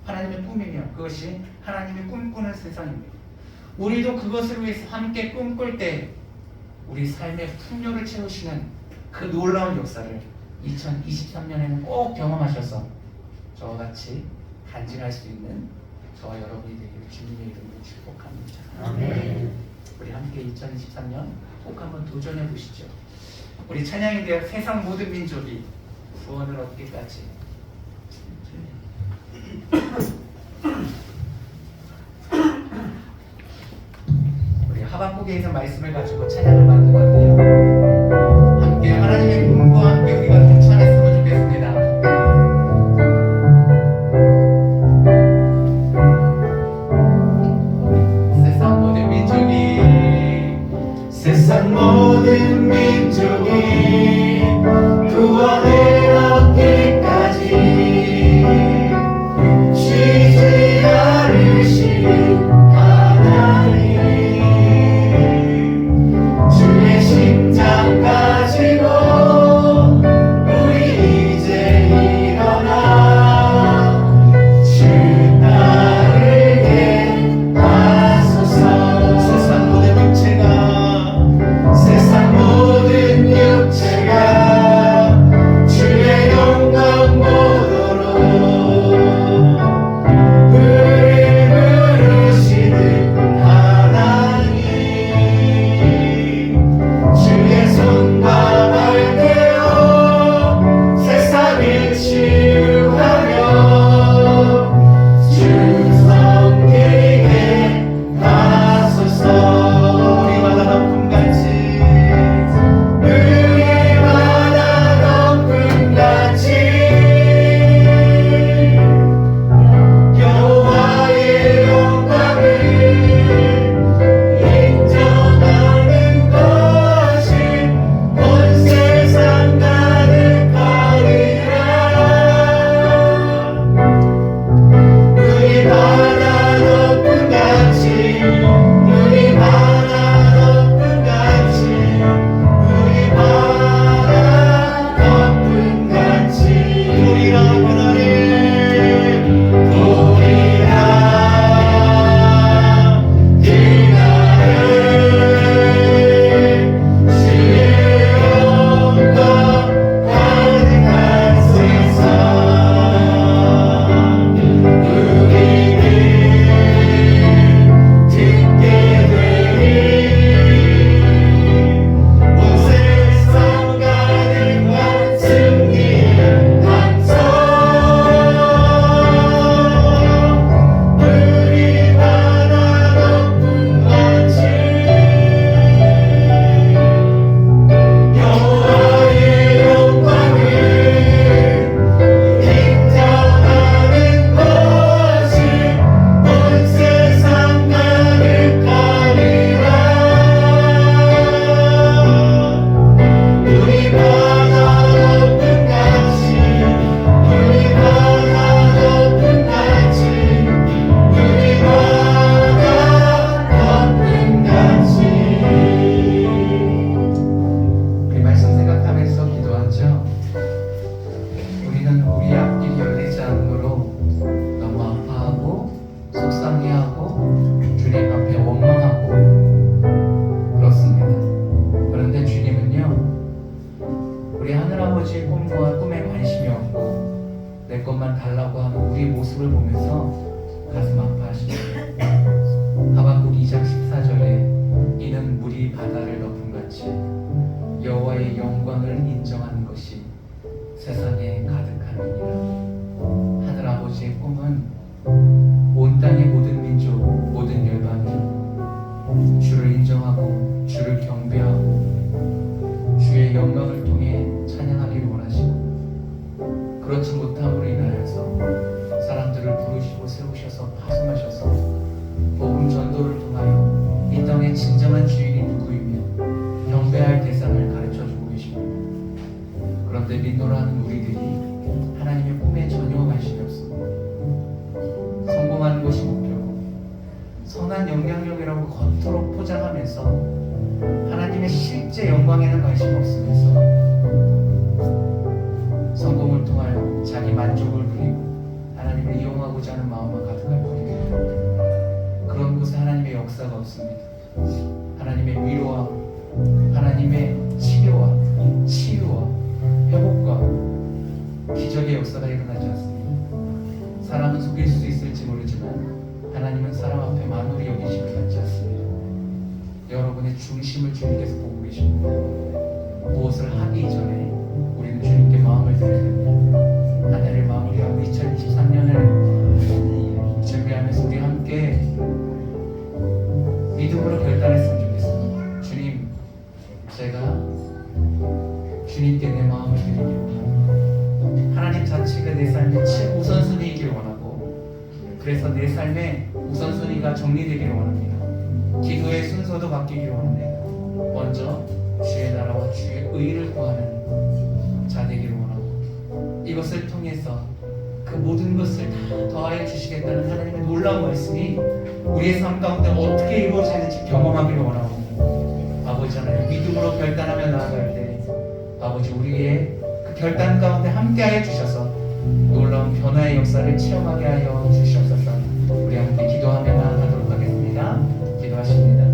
하나님의 꿈이며 그것이 하나님이 꿈꾸는 세상입니다. 우리도 그것을 위해서 함께 꿈꿀 때 우리 삶의 풍요를 채우시는 그 놀라운 역사를 2023년에는 꼭 경험하셔서 저와 같이 간증할 수 있는 저와 여러분이 되기를 주님의 이름으로 축복합니다. 아멘. 우리 함께 2023년 꼭 한번 도전해 보시죠. 우리 찬양인데요. 세상 모든 민족이 구원을 얻기까지. 우리 하박국에 있는 말씀을 가지고 찬양을 만든 건데요. 함께 하나님의 꿈과 함께 우리가 동참했으면 좋겠습니다. 세상 모든 민족이 구원을 얻기까지 하나아버지의 꿈과 꿈에 관심이 없고 내 것만 달라고 하는 우리 모습을 보면서 가슴 아파하십니다. 하박국 2장 14절에 이는 물이 바다를 덮은 같이 여호와의 영광을 인정하는 것이 세상에 가득함이니라. 하늘 아버지의 꿈은 온 땅의 모든 민족, 모든 열방이 주를 인정하고 주를 경배하고 주의 영광을 통해 찬양하기를 원하시고, 그렇지 못함으로 인하여서 사람들을 부르시고 세우셔서 파송하셔서 복음 전도를 통하여 이 땅의 진정한 주인이 누구이며 경배할 대상을 가르쳐주고 계십니다. 그런데 믿노라는 우리들이 하나님의 꿈에 전혀 관심이 없습니다. 성공하는 것이 목표고 선한 영향력이라고 겉으로 포장하면서 하나님의 실제 영광에는 관심 없으면서 성공을 통하여 자기 만족을 부리고 하나님을 이용하고자 하는 마음만 가득할 뿐입니다. 그런 곳에 하나님의 역사가 없습니다. 하나님의 위로와 하나님의 치료와 치유와 회복과 기적의 역사가 일어나지 않습니다. 사람은 속일 수 있을지 모르지만 하나님은 사람 앞에 만홀히 여기심을 갖지 않습니다. 여러분의 중심을 주님께서 보고 계십니다. 무엇을 하기 전에 우리는 주님께 마음을 드려야 됩니다. 한 해를 마무리하고 2023년을 준비하면서 우리 함께 믿음으로 결단했으면 좋겠습니다. 주님, 제가 주님께 내 마음을 드리기를 원합니다. 하나님 자체가 내 삶의 최우선순위이기를 원하고, 그래서 내 삶의 우선순위가 정리되기를 원합니다. 기도의 순서도 바뀌기를 원합니다. 먼저 주의 나라와 주의 의를 구하는 자 되기를 원하고, 이것을 통해서 그 모든 것을 다 더하여 주시겠다는 하나님의 놀라운 말씀이 우리의 삶 가운데 어떻게 이루어지는지 경험하기를 원하고, 아버지 하나님 믿음으로 결단하며 나아갈 때 아버지 우리의 그 결단 가운데 함께하여 주셔서 놀라운 변화의 역사를 체험하게 하여 주시옵소서. 우리 함께 기도하며 나아가도록 하겠습니다. 기도하십니다.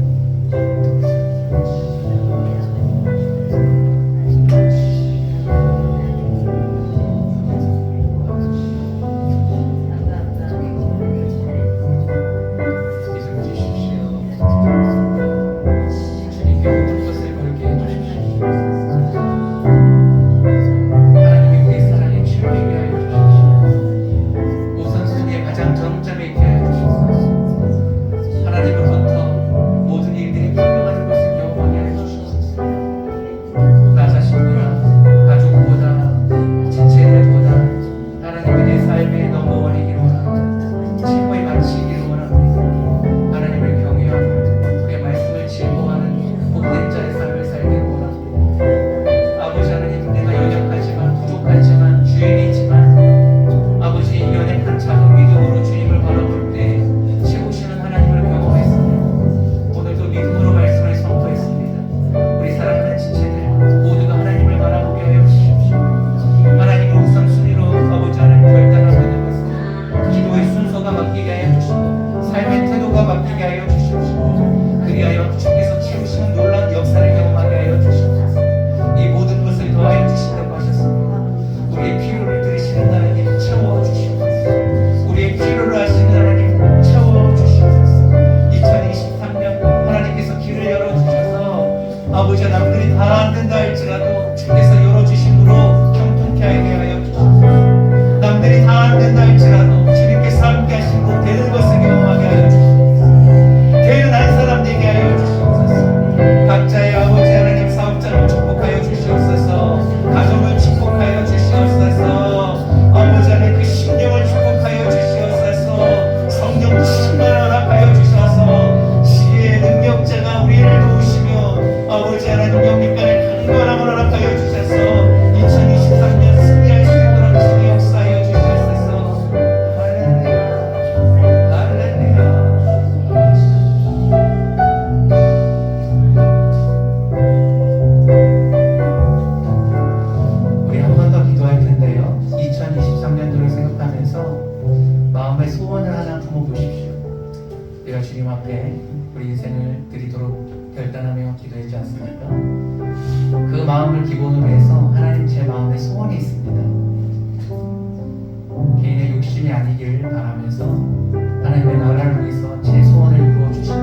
주님 앞에 우리 인생을 드리도록 결단하며 기도했지 않습니까? 그 마음을 기본으로 해서 하나님 제 마음에 소원이 있습니다. 개인의 욕심이 아니길 바라면서 하나님의 나라를 위해서 제 소원을 이루어 주십시오.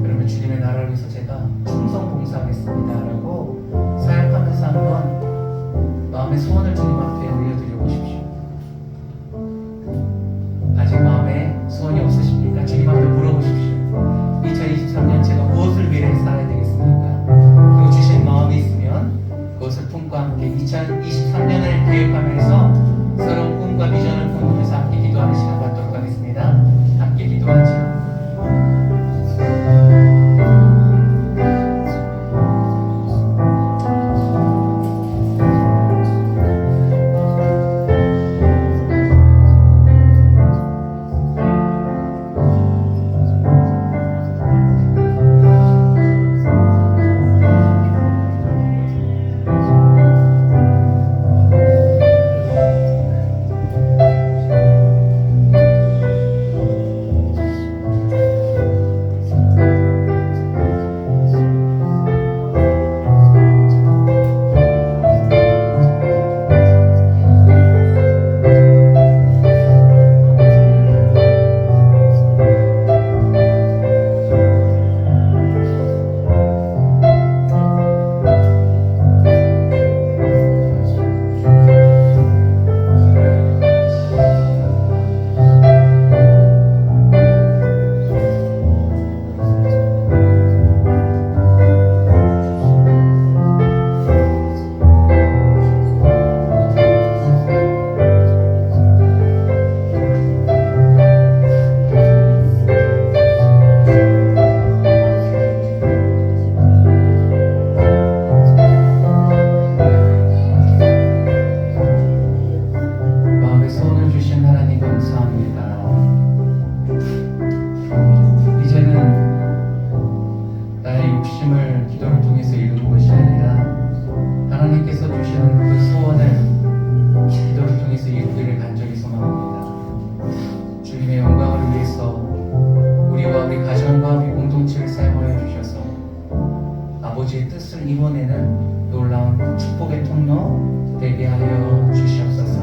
그러면 주님의 나라를 위해서 제가 충성 봉사하겠습니다 라고 사역하면서 한번 마음의 소원을 주님 앞에 올려드려 보십시오. 아직 마음에 소원이 없으십니까? 주님 앞에 물어보십시오. 2023년 제가 무엇을 위해 살아야 되겠습니까? 그리고 주신 마음이 있으면 그것을 품고 함께 2023년을 계획하면서 새로운 꿈과 비전을 꾸면서 함께 기도하는 시간 갖도록 하겠습니다. 함께 기도하죠. 아버지의 뜻을 이번에는 놀라운 축복의 통로 되게 하여 주시옵소서.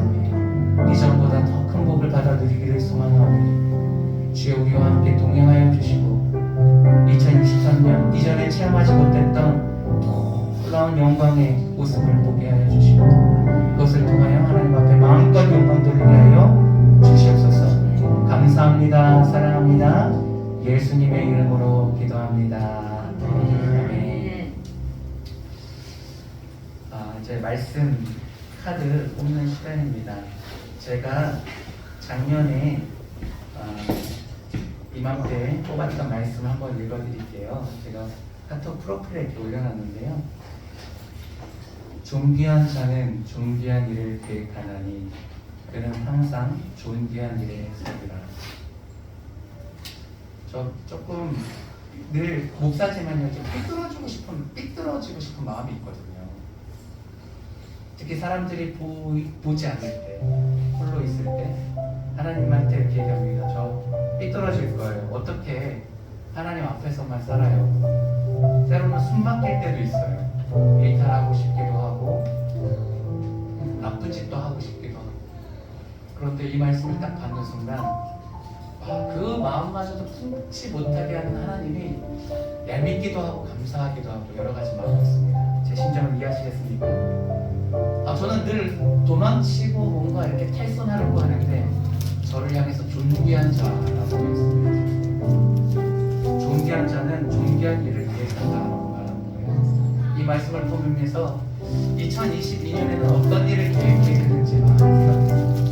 이전보다 더 큰 복을 받아 누리기를 소망하오니 주여 우리와 함께 동행하여 주시고 2023년 이전에 체험하지 못했던 놀라운 영광의 모습을 보게 하여 주시고 그것을 통하여 하나님 앞에 마음껏 영광 돌리게 하여 주시옵소서. 감사합니다. 사랑합니다. 예수님의 이름으로 기도합니다. 아멘. 이제 말씀 카드 뽑는 시간입니다. 제가 작년에 이맘때 뽑았던 말씀을 한번 읽어드릴게요. 제가 카톡 프로필에 이렇게 올려놨는데요. 존귀한 자는 존귀한 일을 계획하나니 그는 항상 존귀한 일에 서리라. 저 조금 늘 목사지만요, 좀 삐뚤어지고 싶은 마음이 있거든요. 특히 사람들이 보지 않을 때, 홀로 있을 때 하나님한테 이렇게 얘기합니다. 저 삐뚤어질 거예요. 어떻게 하나님 앞에서만 살아요? 때로는 숨 막힐 때도 있어요. 일탈하고 싶기도 하고 나쁜 짓도 하고 싶기도 하고. 그런데 이 말씀을 딱 받는 순간 그 마음마저도 품지 못하게 하는 하나님이 얄밉기도 하고 감사하기도 하고 여러 가지 마음이 있습니다. 제 심정을 이해하시겠습니까? 저는 늘 도망치고 뭔가 이렇게 탈선하려고 하는데 저를 향해서 존귀한 자라고 했습니다. 존귀한 자는 존귀한 일을 계획한다라고 말하는 거예요. 이 말씀을 보면서 2022년에는 어떤 일을 계획해야 되는지 생각했습니다.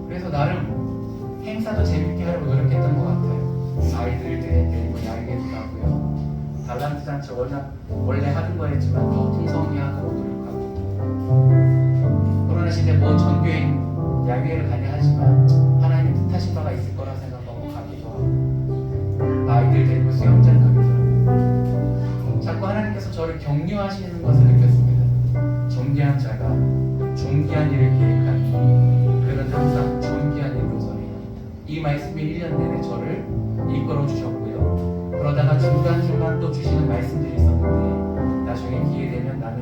그래서 나름 행사도 재밌게 하려고 노력했던 것 같아요. 아이들 데리고 야외에도 가고요. 달란트 잔치 원래 하던 거였지만 더 풍성히 하고 노력하고. 코로나 시대 뭐 전교행 야외를 가냐 하지만 하나님 뜻하신 바가 있을 거라 생각하고 가기도 하고 아이들 데리고 수영장 가기도 하고 자꾸 하나님께서 저를 격려하시는 것을 느꼈습니다. 존귀한 자가 존귀한 일을 계획하니 그는 항상 존귀한 일로 서리라. 이 말씀이 1년 내내 저를 이끌어 주셨고요. 그러다가 중간중간 또 주시는 말씀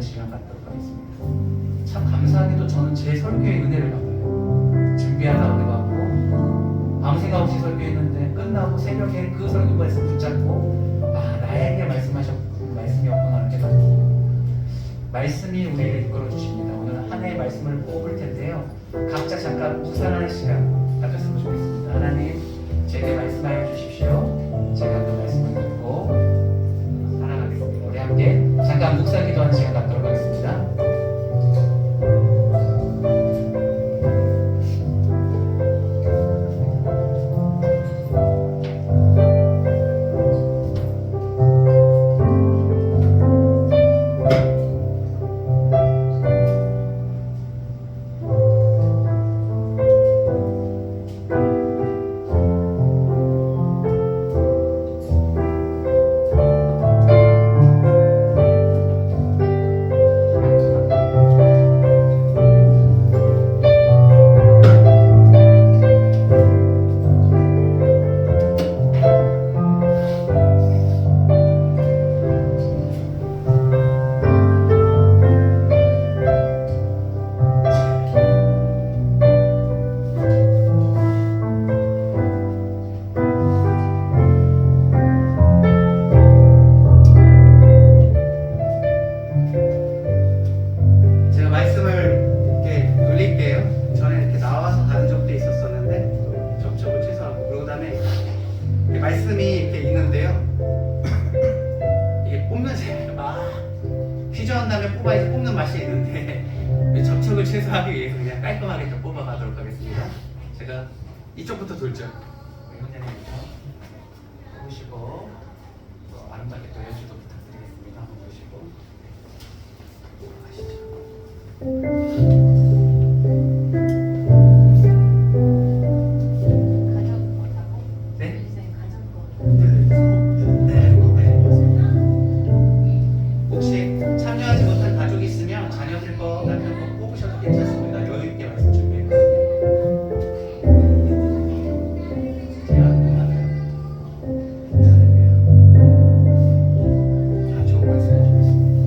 나누는 시간 갖도록 하겠습니다. 참 감사하게도 저는 제 설교의 은혜를 받아요. 준비하다 그래갖고 아무 생각 없이 설교했는데 끝나고 새벽에 그 설교 말씀 붙잡고 나에게 말씀이었구나 이렇게 받고 말씀이 우리를 이끌어 주십니다. 오늘 한 해의 말씀을 뽑을 텐데요. 각자 잠깐 묵상하는 시간 가졌으면 좋겠습니다. 하나님 제게 말씀하여 주십시오. 제가 그 말씀을 듣고 살아가겠습니다. 우리 함께 잠깐 묵상 기도하는 시간 갖도록 하겠습니다. 말씀이 이렇게 있는데요. 이게 뽑는 재미가 막 휘저은 다음에 뽑아야지 뽑는 맛이 있는데 접촉을 최소화하기 위해서 그냥 깔끔하게 좀 뽑아가도록 하겠습니다. 제가 이쪽부터 돌죠. 현장님부터 보시고 또 아름답게 또 연주도 부탁드리겠습니다. 한번 보시고 가시죠. 혹시 참여하지 못한 가족이 있으면 자녀들 거, 남편 거 뽑으셔도 괜찮습니다. 여유 있게 말씀 준비했거든요. 제가 궁금하네요. 좋은 말씀 해주셨습니다.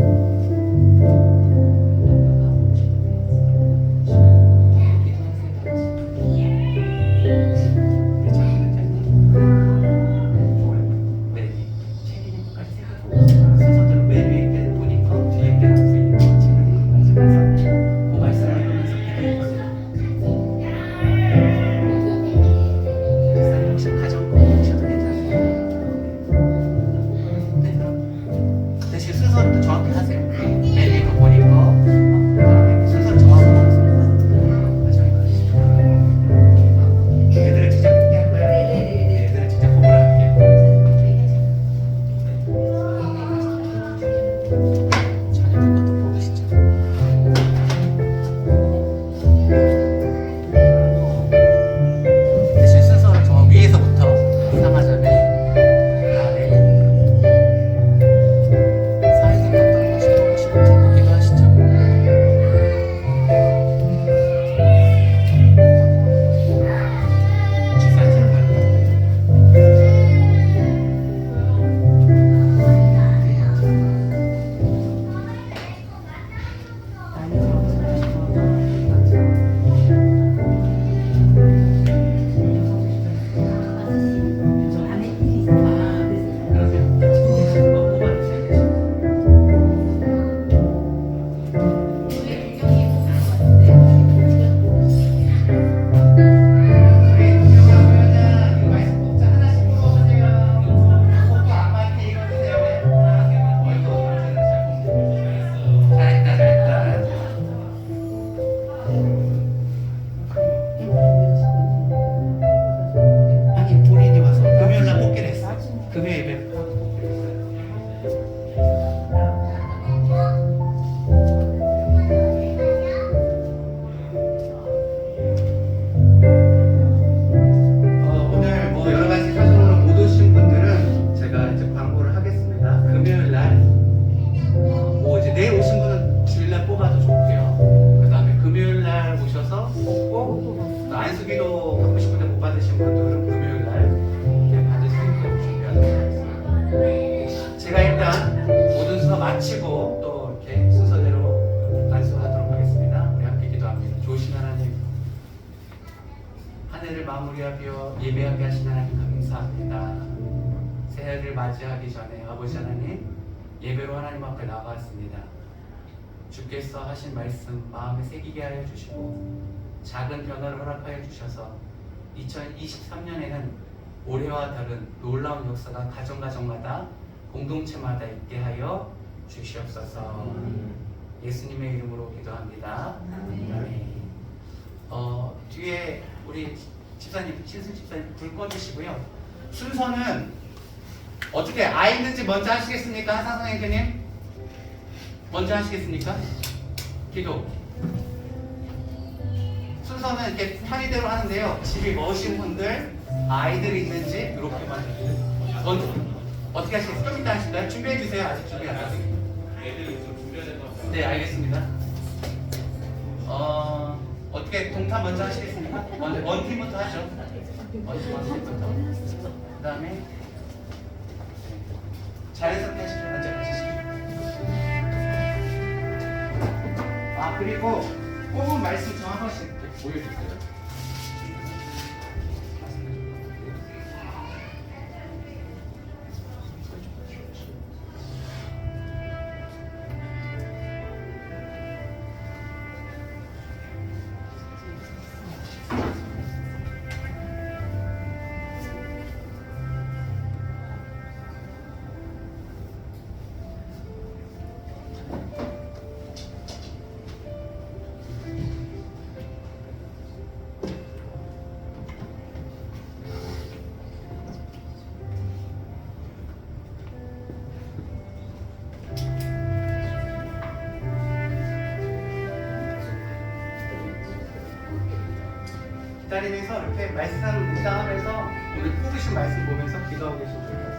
한 해를 마무리하며 예배하게 하신 하나님 감사합니다. 새해를 맞이하기 전에 아버지 하나님 예배로 하나님 앞에 나가왔습니다. 주께서 하신 말씀 마음에 새기게 하여 주시고 작은 변화를 허락하여 주셔서 2023년에는 올해와 다른 놀라운 역사가 가정가정마다 공동체마다 있게 하여 주시옵소서. 예수님의 이름으로 기도합니다. 아멘. 뒤에 우리 집사님, 신승 집사님 불 꺼주시고요. 순서는 어떻게 아이든지 먼저 하시겠습니까? 하상 선생님 먼저 하시겠습니까? 기도. 순서는 이렇게 편의대로 하는데요. 집이 머신 분들, 아이들이 있는지 이렇게만 먼저 어떻게 하시겠어요? 좀 이따 하실까요? 준비해 주세요. 아직 준비 안 하세요. 애들이 좀 준비해야 될 것 같아요. 네, 알겠습니다. 어떻게 동타 먼저 하시겠습니까? 원팀부터 하죠. 원팀부터. 그 다음에 자연스럽게 하시죠. 먼저 하시죠. 그리고 뽑은 말씀 좀 한 번씩 보여주세요. 기다리면서 이렇게 말씀을 묵상하면서 오늘 뽑으신 말씀 보면서 기도하고 계시면